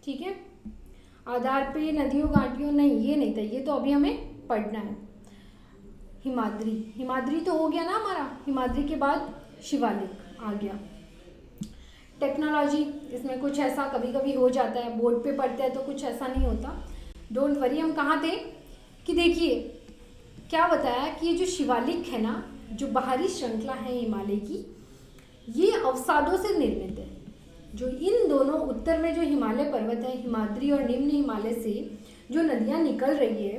ठीक है। आधार पे नदियों घाटियों, नहीं ये नहीं था, ये तो अभी हमें पढ़ना है। हिमाद्री, हिमाद्री तो हो गया ना हमारा, हिमाद्री के बाद शिवालिक आ गया। टेक्नोलॉजी, इसमें कुछ ऐसा कभी कभी हो जाता है, बोर्ड पे पढ़ते हैं तो कुछ ऐसा नहीं होता, डोंट वरी। हम कहाँ थे कि देखिए क्या बताया कि ये जो शिवालिक है ना, जो बाहरी श्रृंखला है हिमालय की, ये अवसादों से निर्मित है। जो इन दोनों उत्तर में जो हिमालय पर्वत है, हिमाद्री और निम्न हिमालय से जो नदियाँ निकल रही है,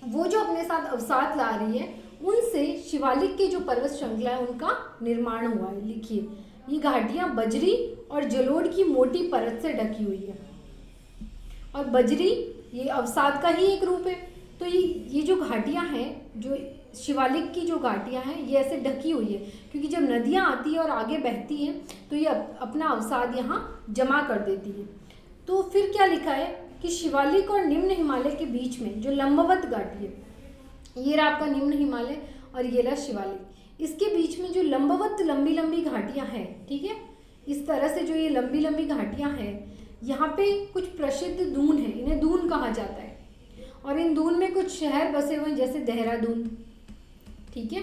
वो जो अपने साथ अवसाद ला रही है, उनसे शिवालिक के जो पर्वत श्रृंखला है उनका निर्माण हुआ है। लिखिए ये घाटियाँ बजरी और जलोढ़ की मोटी परत से ढकी हुई है, और बजरी ये अवसाद का ही एक रूप है। तो ये जो घाटियाँ हैं, जो शिवालिक की जो घाटियाँ हैं, ये ऐसे ढकी हुई है, क्योंकि जब नदियाँ आती है और आगे बहती हैं तो ये अपना अवसाद यहाँ जमा कर देती है। तो फिर क्या लिखा है कि शिवालिक और निम्न हिमालय के बीच में जो लंबवत घाटी है, ये रहा आपका निम्न हिमालय और ये रहा शिवालिक, इसके बीच में जो लंबवत लंबी लंबी घाटियाँ हैं, ठीक है, इस तरह से जो ये लंबी लंबी घाटियाँ हैं, यहाँ पे कुछ प्रसिद्ध दून है, इन्हें दून कहा जाता है, और इन दून में कुछ शहर बसे हुए हैं जैसे देहरादून, ठीक है।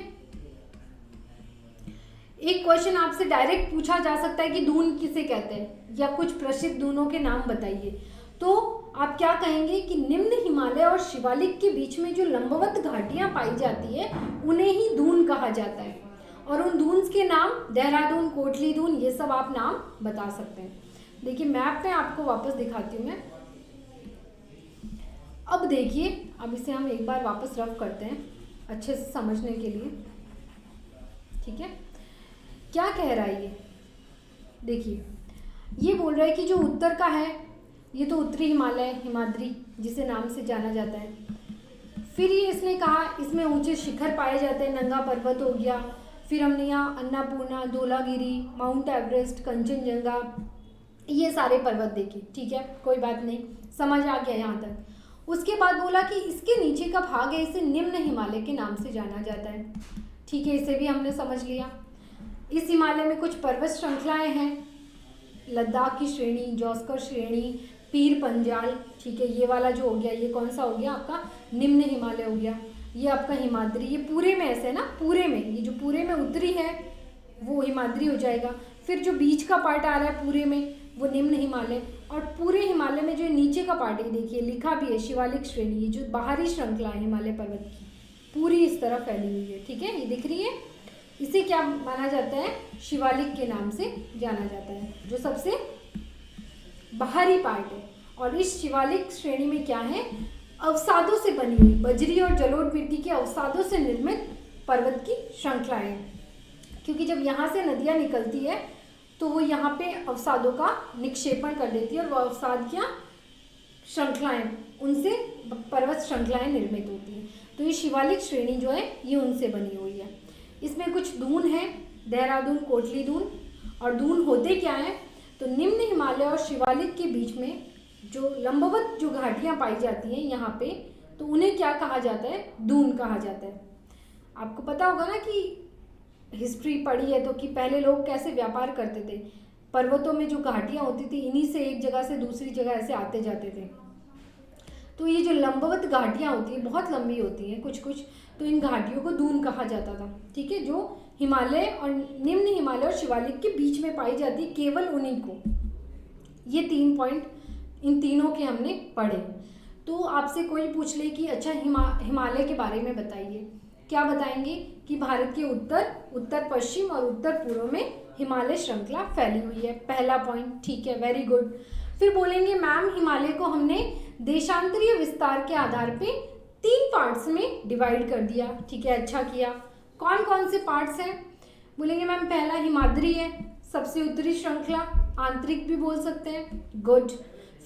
एक क्वेश्चन आपसे डायरेक्ट पूछा जा सकता है कि दून किसे कहते हैं, या कुछ प्रसिद्ध दूनों के नाम बताइए, तो आप क्या कहेंगे कि निम्न हिमालय और शिवालिक के बीच में जो लंबवत घाटियां पाई जाती है उन्हें ही दून कहा जाता है, और उन दून्स के नाम देहरादून, कोटली दून, ये सब आप नाम बता सकते हैं। देखिए मैप में आपको वापस दिखाती हूँ मैं। अब देखिए, अब इसे हम एक बार वापस रफ करते हैं अच्छे से समझने के लिए, ठीक है। क्या कह रहा है ये, देखिए ये बोल रहा है कि जो उत्तर का है, ये तो उत्तरी हिमालय, हिमाद्री जिसे नाम से जाना जाता है। फिर ये इसने कहा इसमें ऊंचे शिखर पाए जाते हैं, नंगा पर्वत हो गया, फिर हमने यहाँ अन्नापूर्णा, धौलागिरी, माउंट एवरेस्ट, कंचनजंगा, ये सारे पर्वत देखे, ठीक है, कोई बात नहीं, समझ आ गया यहाँ तक। उसके बाद बोला कि इसके नीचे का भाग है, इसे निम्न हिमालय के नाम से जाना जाता है, ठीक है, इसे भी हमने समझ लिया। इस हिमालय में कुछ पर्वत श्रृंखलाएं हैं, लद्दाख की श्रेणी, जॉस्कर श्रेणी, पीर पंजाल, ठीक है, ये वाला जो हो गया, ये कौन सा हो गया आपका निम्न हिमालय हो गया। ये आपका हिमाद्री, ये पूरे में ऐसे है ना, पूरे में, ये जो पूरे में उत्तरी है वो हिमाद्री हो जाएगा। फिर जो बीच का पार्ट आ रहा है पूरे में, वो निम्न हिमालय, और पूरे हिमालय में जो नीचे का पार्ट है, देखिए लिखा भी है शिवालिक श्रेणी, ये जो बाहरी श्रृंखला है हिमालय पर्वत की, पूरी इस तरह फैली हुई है, ठीक है, ये दिख रही है। इसे क्या माना जाता है, शिवालिक के नाम से जाना जाता है, जो सबसे बाहरी पार्ट है। और इस शिवालिक श्रेणी में क्या है, अवसादों से बनी हुई बजरी और जलोढ़ मिट्टी के अवसादों से निर्मित पर्वत की श्रृंखलाएं हैं, क्योंकि जब यहाँ से नदियाँ निकलती है तो वो यहाँ पे अवसादों का निक्षेपण कर देती है, और वो अवसाद क्या श्रृंखलाएं, उनसे पर्वत श्रृंखलाएं निर्मित होती हैं। तो ये शिवालिक श्रेणी जो है ये उनसे बनी हुई है। इसमें कुछ दून है, देहरादून, कोटली दून, और दून होते क्या हैं, तो निम्न हिमालय और शिवालिक के बीच में जो लंबवत जो घाटियाँ पाई जाती हैं, यहाँ पे तो उन्हें क्या कहा जाता है, दून कहा जाता है। आपको पता होगा ना कि हिस्ट्री पढ़ी है तो कि पहले लोग कैसे व्यापार करते थे, पर्वतों में जो घाटियाँ होती थी इन्हीं से एक जगह से दूसरी जगह ऐसे आते जाते थे। तो ये जो लंबवत घाटियाँ होती हैं बहुत लंबी होती हैं कुछ कुछ, तो इन घाटियों को दून कहा जाता था, ठीक है, जो हिमालय और निम्न हिमालय और शिवालिक के बीच में पाई जाती है, केवल उन्हीं को। ये 3 पॉइंट इन तीनों के हमने पढ़े। तो आपसे कोई पूछ ले कि अच्छा हिमालय के बारे में बताइए, क्या बताएंगे कि भारत के उत्तर पश्चिम और उत्तर पूर्व में हिमालय श्रृंखला फैली हुई है, पहला पॉइंट, ठीक है, वेरी गुड। फिर बोलेंगे मैम हिमालय को हमने देशांतरीय विस्तार के आधार पे 3 पार्ट्स में डिवाइड कर दिया, ठीक है, अच्छा किया। कौन कौन से पार्ट्स हैं? बोलेंगे मैम पहला हिमाद्री है, सबसे उत्तरी श्रृंखला, आंतरिक भी बोल सकते हैं, गुड।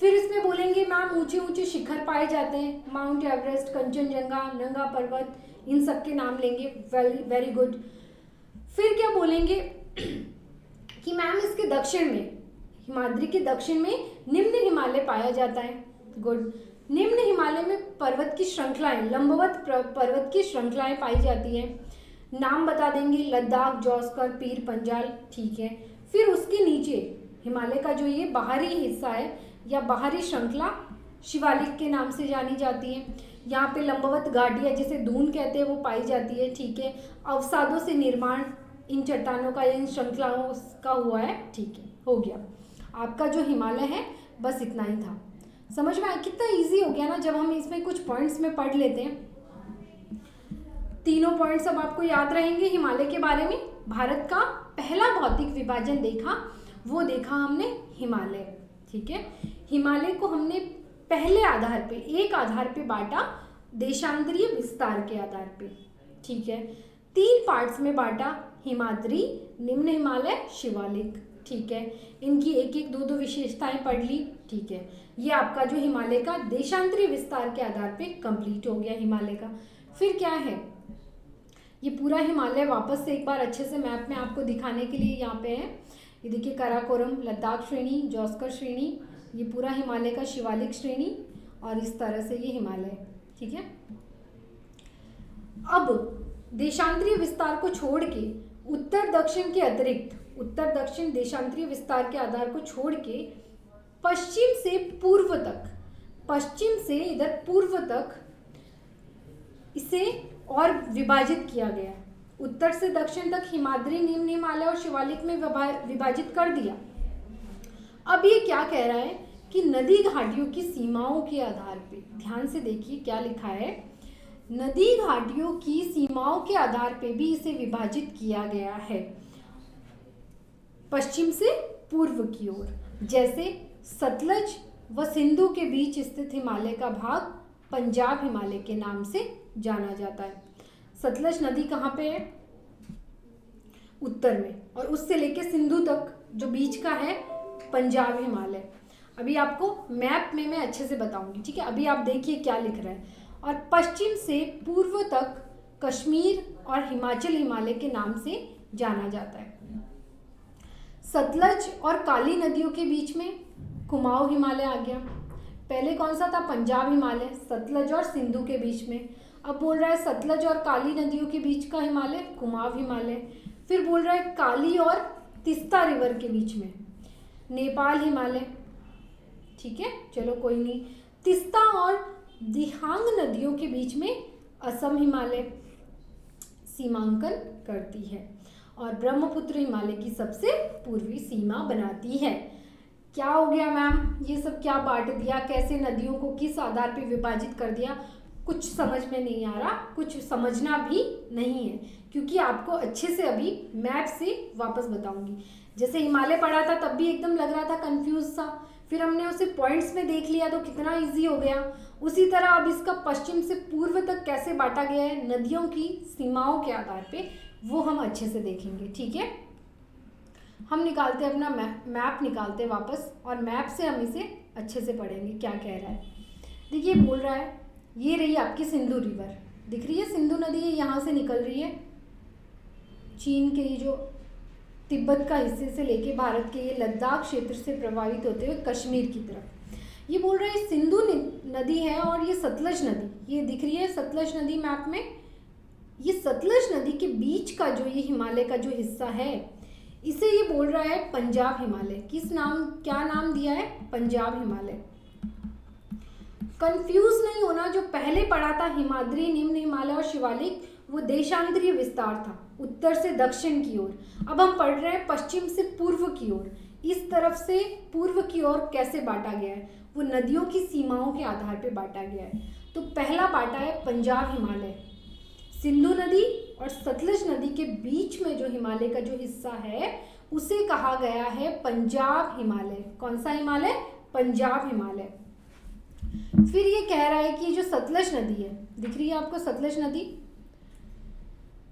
फिर इसमें बोलेंगे मैम ऊंचे ऊंचे शिखर पाए जाते हैं, माउंट एवरेस्ट, कंचनजंगा, नंगा पर्वत, इन सब के नाम लेंगे, वेरी गुड। फिर क्या बोलेंगे कि मैम इसके दक्षिण में, हिमाद्री के दक्षिण में निम्न हिमालय पाया जाता है, गुड। निम्न हिमालय में पर्वत की श्रृंखलाएं, लंबवत पर्वत की श्रृंखलाएं पाई जाती हैं, नाम बता देंगे, लद्दाख, जौस्कर, पीर पंजाल, ठीक है। फिर उसके नीचे हिमालय का जो ये बाहरी हिस्सा है या बाहरी श्रृंखला शिवालिक के नाम से जानी जाती है, यहाँ पे लंबवत घाटियाँ जिसे दून कहते हैं वो पाई जाती है, ठीक है। अवसादों से निर्माण इन चट्टानों का, इन श्रृंखलाओं का हुआ है, ठीक है, हो गया आपका जो हिमालय है, बस इतना ही था। समझ में आया कितना इजी हो गया ना जब हम इसमें कुछ पॉइंट्स में पढ़ लेते हैं। तीनों पॉइंट्स अब आपको याद रहेंगे हिमालय के बारे में। भारत का पहला भौतिक विभाजन देखा, वो देखा हमने हिमालय, ठीक है। हिमालय को हमने पहले आधार पे, एक आधार पे बांटा, देशांतरीय विस्तार के आधार पे, ठीक है। 3 पार्ट्स में बांटा, हिमाद्री, निम्न हिमालय, शिवालिक, ठीक है। इनकी एक एक दो विशेषताएं पढ़ ली, ठीक है। ये आपका जो हिमालय का देशांतरीय विस्तार के आधार पे कंप्लीट हो गया हिमालय का। फिर क्या है, ये पूरा हिमालय वापस से एक बार अच्छे से मैप में आपको दिखाने के लिए यहाँ पे है, ये देखिए काराकोरम, लद्दाख श्रेणी, जौस्कर श्रेणी, ये पूरा हिमालय का शिवालिक श्रेणी, और इस तरह से ये हिमालय, ठीक है। अब देशांतरीय विस्तार को छोड़ के उत्तर दक्षिण के अतिरिक्त, उत्तर दक्षिण देशांतरीय विस्तार के आधार को छोड़ के पश्चिम से पूर्व तक, पश्चिम से इधर पूर्व तक इसे और विभाजित किया गया। उत्तर से दक्षिण तक हिमाद्री, निम्न हिमालय और शिवालिक में विभाजित कर दिया। अब ये क्या कह रहा है कि नदी घाटियों की सीमाओं के आधार पे, ध्यान से देखिए क्या लिखा है, नदी घाटियों की सीमाओं के आधार पे भी इसे विभाजित किया गया है पश्चिम से पूर्व की ओर। जैसे सतलज व सिंधु के बीच स्थित हिमालय का भाग पंजाब हिमालय के नाम से जाना जाता है। सतलज नदी कहाँ पे है? उत्तर में, और उससे लेके सिंधु तक जो बीच का है पंजाब हिमालय। अभी आपको मैप में मैं अच्छे से बताऊंगी, ठीक है। अभी आप देखिए क्या लिख रहा है। और पश्चिम से पूर्व तक कश्मीर और हिमाचल हिमालय के नाम से जाना जाता है। सतलज और काली नदियों के बीच में कुमाऊं हिमालय आ गया। पहले कौन सा था? पंजाब हिमालय, सतलज और सिंधु के बीच में। अब बोल रहा है सतलज और काली नदियों के बीच का हिमालय कुमाऊं हिमालय। फिर बोल रहा है काली और तिस्ता रिवर के बीच में नेपाल हिमालय, ठीक है, चलो कोई नहीं। तिस्ता और दिहांग नदियों के बीच में असम हिमालय सीमांकन करती है, और ब्रह्मपुत्र हिमालय की सबसे पूर्वी सीमा बनाती है। क्या हो गया मैम, ये सब क्या बांट दिया, कैसे नदियों को किस आधार पे विभाजित कर दिया? कुछ समझ में नहीं आ रहा, कुछ समझना भी नहीं है, क्योंकि आपको अच्छे से अभी मैप से वापस बताऊंगी। जैसे हिमालय पढ़ा था तब भी एकदम लग रहा था कंफ्यूज सा, फिर हमने उसे पॉइंट्स में देख लिया तो कितना इजी हो गया। उसी तरह अब इसका पश्चिम से पूर्व तक कैसे बांटा गया है नदियों की सीमाओं के आधार पे, वो हम अच्छे से देखेंगे, ठीक है। हम निकालते हैं अपना मैप निकालते हैं वापस, और मैप से हम इसे अच्छे से पढ़ेंगे क्या कह रहा है। देखिए बोल रहा है ये रही आपकी सिंधु रिवर, दिख रही है सिंधु नदी है, यहाँ से निकल रही है चीन के जो तिब्बत का हिस्से से लेके भारत के ये लद्दाख क्षेत्र से प्रवाहित होते हुए कश्मीर की तरफ। ये बोल रहे हैं सिंधु नदी है और ये सतलज नदी, ये दिख रही है सतलज नदी मैप में, ये सतलज नदी के बीच का जो ये हिमालय का जो हिस्सा है इसे ये बोल रहा है पंजाब हिमालय। किस नाम, क्या नाम दिया है, पंजाब हिमालय। कंफ्यूज नहीं होना, जो पहले पढ़ा था हिमाद्री, निम्न हिमालय और शिवालिक, वो देशांतरीय विस्तार था, उत्तर से दक्षिण की ओर। अब हम पढ़ रहे हैं पश्चिम से पूर्व की ओर, इस तरफ से पूर्व की ओर कैसे बांटा गया है, वो नदियों की सीमाओं के आधार पर बांटा गया है। तो पहला बांटा है पंजाब हिमालय, सिंधु नदी और सतलज नदी के बीच में जो हिमालय का जो हिस्सा है उसे कहा गया है पंजाब हिमालय। कौन सा हिमालय, पंजाब हिमालय। फिर ये कह रहा है कि जो सतलज नदी है, दिख रही है आपको सतलज नदी,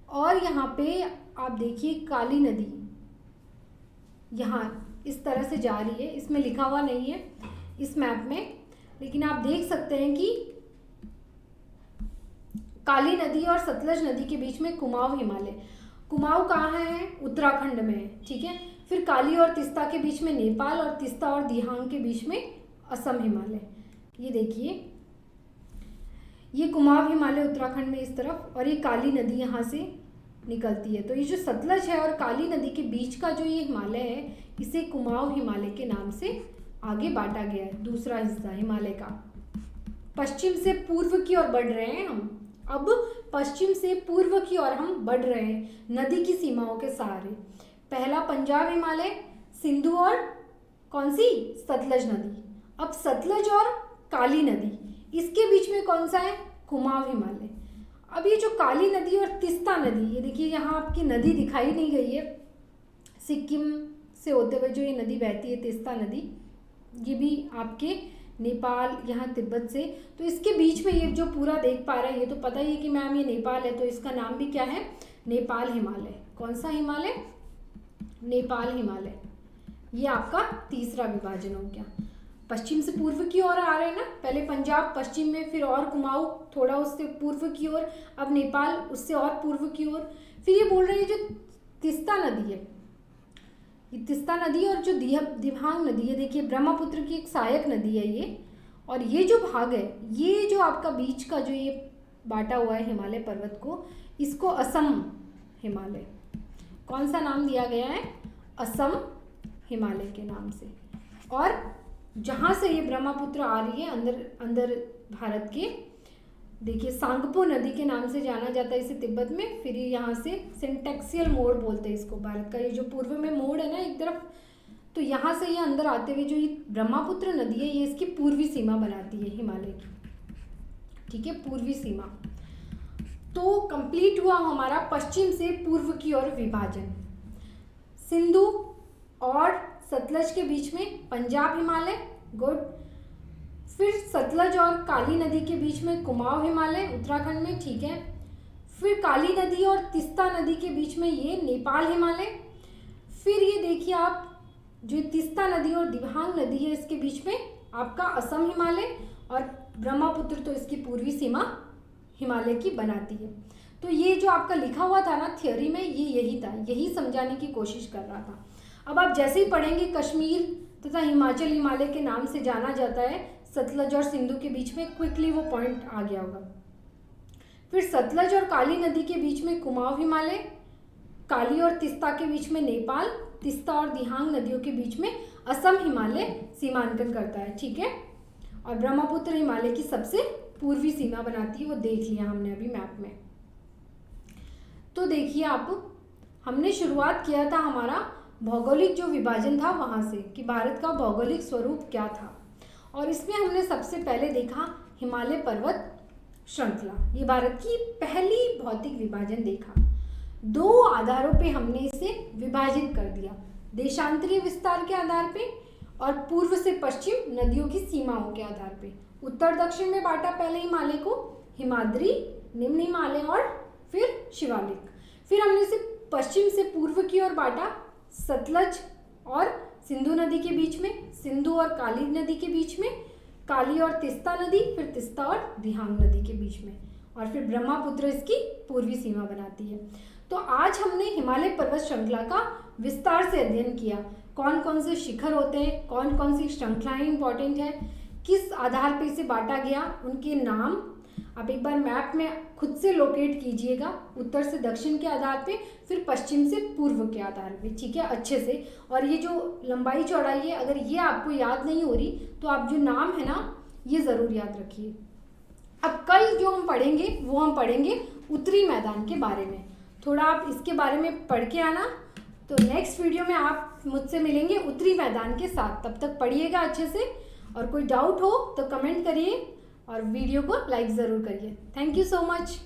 और यहाँ पे आप देखिए काली नदी यहाँ इस तरह से जा रही है, इसमें लिखा हुआ नहीं है इस मैप में, लेकिन आप देख सकते हैं कि काली नदी और सतलज नदी के बीच में कुमाऊं हिमालय। कुमाऊं कहाँ है, उत्तराखंड में है, ठीक है। फिर काली और तिस्ता के बीच में नेपाल, और तिस्ता और दिहांग के बीच में असम हिमालय। ये देखिए ये कुमाऊं हिमालय उत्तराखंड में इस तरफ, और ये काली नदी यहाँ से निकलती है। तो ये जो सतलज है और काली नदी के बीच का जो ये हिमालय है इसे कुमाऊं हिमालय के नाम से आगे बांटा गया है, दूसरा हिस्सा हिमालय का। पश्चिम से पूर्व की ओर बढ़ रहे हैं हम, अब पश्चिम से पूर्व की ओर हम बढ़ रहे हैं नदी की सीमाओं के सहारे। पहला पंजाब हिमालय, सिंधु और कौन सी, सतलज नदी। अब सतलज और काली नदी, इसके बीच में कौन सा है, कुमाऊं हिमालय। अब ये जो काली नदी और तिस्ता नदी, ये देखिए यहाँ आपकी नदी दिखाई नहीं गई है, सिक्किम से होते हुए जो ये नदी बहती है तिस्ता नदी, ये भी आपके नेपाल, यहाँ तिब्बत से, तो इसके बीच में ये जो पूरा देख पा रहे हैं, ये तो पता ही है कि मैम ये नेपाल है, तो इसका नाम भी क्या है, नेपाल हिमालय। कौन सा हिमालय, नेपाल हिमालय। ये आपका तीसरा विभाजन हो गया। पश्चिम से पूर्व की ओर आ रहे हैं ना, पहले पंजाब पश्चिम में, फिर और कुमाऊं थोड़ा उससे पूर्व की ओर, अब नेपाल उससे और पूर्व की ओर। फिर ये बोल रहे हैं जो तिस्ता नदी है, ये तिस्ता नदी और जो दिहांग नदी है, देखिए ब्रह्मपुत्र की एक सहायक नदी है ये, और ये जो भाग है, ये जो आपका बीच का जो ये बांटा हुआ है हिमालय पर्वत को, इसको असम हिमालय, कौन सा नाम दिया गया है, असम हिमालय के नाम से। और जहाँ से ये ब्रह्मपुत्र आ रही है अंदर अंदर भारत के, देखिए सांगपो नदी के नाम से जाना जाता है इसे तिब्बत में। फिर ये यहाँ से सिंटेक्सियल मोड़ बोलते हैं इसको, भारत का ये जो पूर्व में मोड़ है ना एक तरफ, तो यहाँ से ये अंदर आते हुए जो ये ब्रह्मपुत्र नदी है ये इसकी पूर्वी सीमा बनाती है हिमालय की, ठीक है, पूर्वी सीमा। तो कंप्लीट हुआ हमारा पश्चिम से पूर्व की ओर विभाजन। सिंधु और सतलज के बीच में पंजाब हिमालय, गुड। फिर सतलज और काली नदी के बीच में कुमाऊं हिमालय उत्तराखंड में, ठीक है। फिर काली नदी और तिस्ता नदी के बीच में ये नेपाल हिमालय। फिर ये देखिए आप जो तिस्ता नदी और दिबांग नदी है इसके बीच में आपका असम हिमालय, और ब्रह्मपुत्र तो इसकी पूर्वी सीमा हिमालय की बनाती है। तो ये जो आपका लिखा हुआ था ना थियोरी में, ये यही था, यही समझाने की कोशिश कर रहा था। अब आप जैसे ही पढ़ेंगे कश्मीर तथा हिमाचल हिमालय के नाम से जाना जाता है, सतलज और सिंधु के बीच में क्विकली वो पॉइंट आ गया होगा। फिर सतलज और काली नदी के बीच में कुमाऊं हिमालय, काली और तिस्ता के बीच में नेपाल, तिस्ता और दिहांग नदियों के बीच में असम हिमालय सीमांकन करता है, ठीक है। और ब्रह्मपुत्र हिमालय की सबसे पूर्वी सीमा बनाती है, वो देख लिया हमने अभी मैप में। तो देखिए आप, हमने शुरुआत किया था हमारा भौगोलिक जो विभाजन था वहाँ से, कि भारत का भौगोलिक स्वरूप क्या था, और इसमें हमने सबसे पहले देखा हिमालय पर्वत श्रृंखला। ये भारत की पहली भौतिक विभाजन देखा। दो आधारों पे हमने इसे विभाजित कर दिया, देशांतरीय विस्तार के आधार पे और पूर्व से पश्चिम नदियों की सीमाओं के आधार पे। उत्तर दक्षिण में बांटा पहले हिमालय को, हिमाद्री, निम्न हिमालय और फिर शिवालिक। फिर हमने इसे पश्चिम से पूर्व की ओर बांटा, सतलज और सिंधु नदी के बीच में, सिंधु और काली नदी के बीच में, काली और तिस्ता नदी, फिर तिस्ता और दिहांग नदी के बीच में, और फिर ब्रह्मपुत्र इसकी पूर्वी सीमा बनाती है। तो आज हमने हिमालय पर्वत श्रृंखला का विस्तार से अध्ययन किया, कौन कौन से शिखर होते हैं, कौन कौन सी श्रृंखलाएं इंपॉर्टेंट है, किस आधार पे इसे बांटा गया, उनके नाम आप एक बार मैप में खुद से लोकेट कीजिएगा, उत्तर से दक्षिण के आधार पे, फिर पश्चिम से पूर्व के आधार पे, ठीक है, अच्छे से। और ये जो लंबाई चौड़ाई है, अगर ये आपको याद नहीं हो रही तो आप जो नाम है ना ये ज़रूर याद रखिए। अब कल जो हम पढ़ेंगे वो हम पढ़ेंगे उत्तरी मैदान के बारे में। थोड़ा आप इसके बारे में पढ़ के आना। तो नेक्स्ट वीडियो में आप मुझसे मिलेंगे उत्तरी मैदान के साथ। तब तक पढ़िएगा अच्छे से, और कोई डाउट हो तो कमेंट करिए और वीडियो को लाइक ज़रूर करिए। Thank you so much.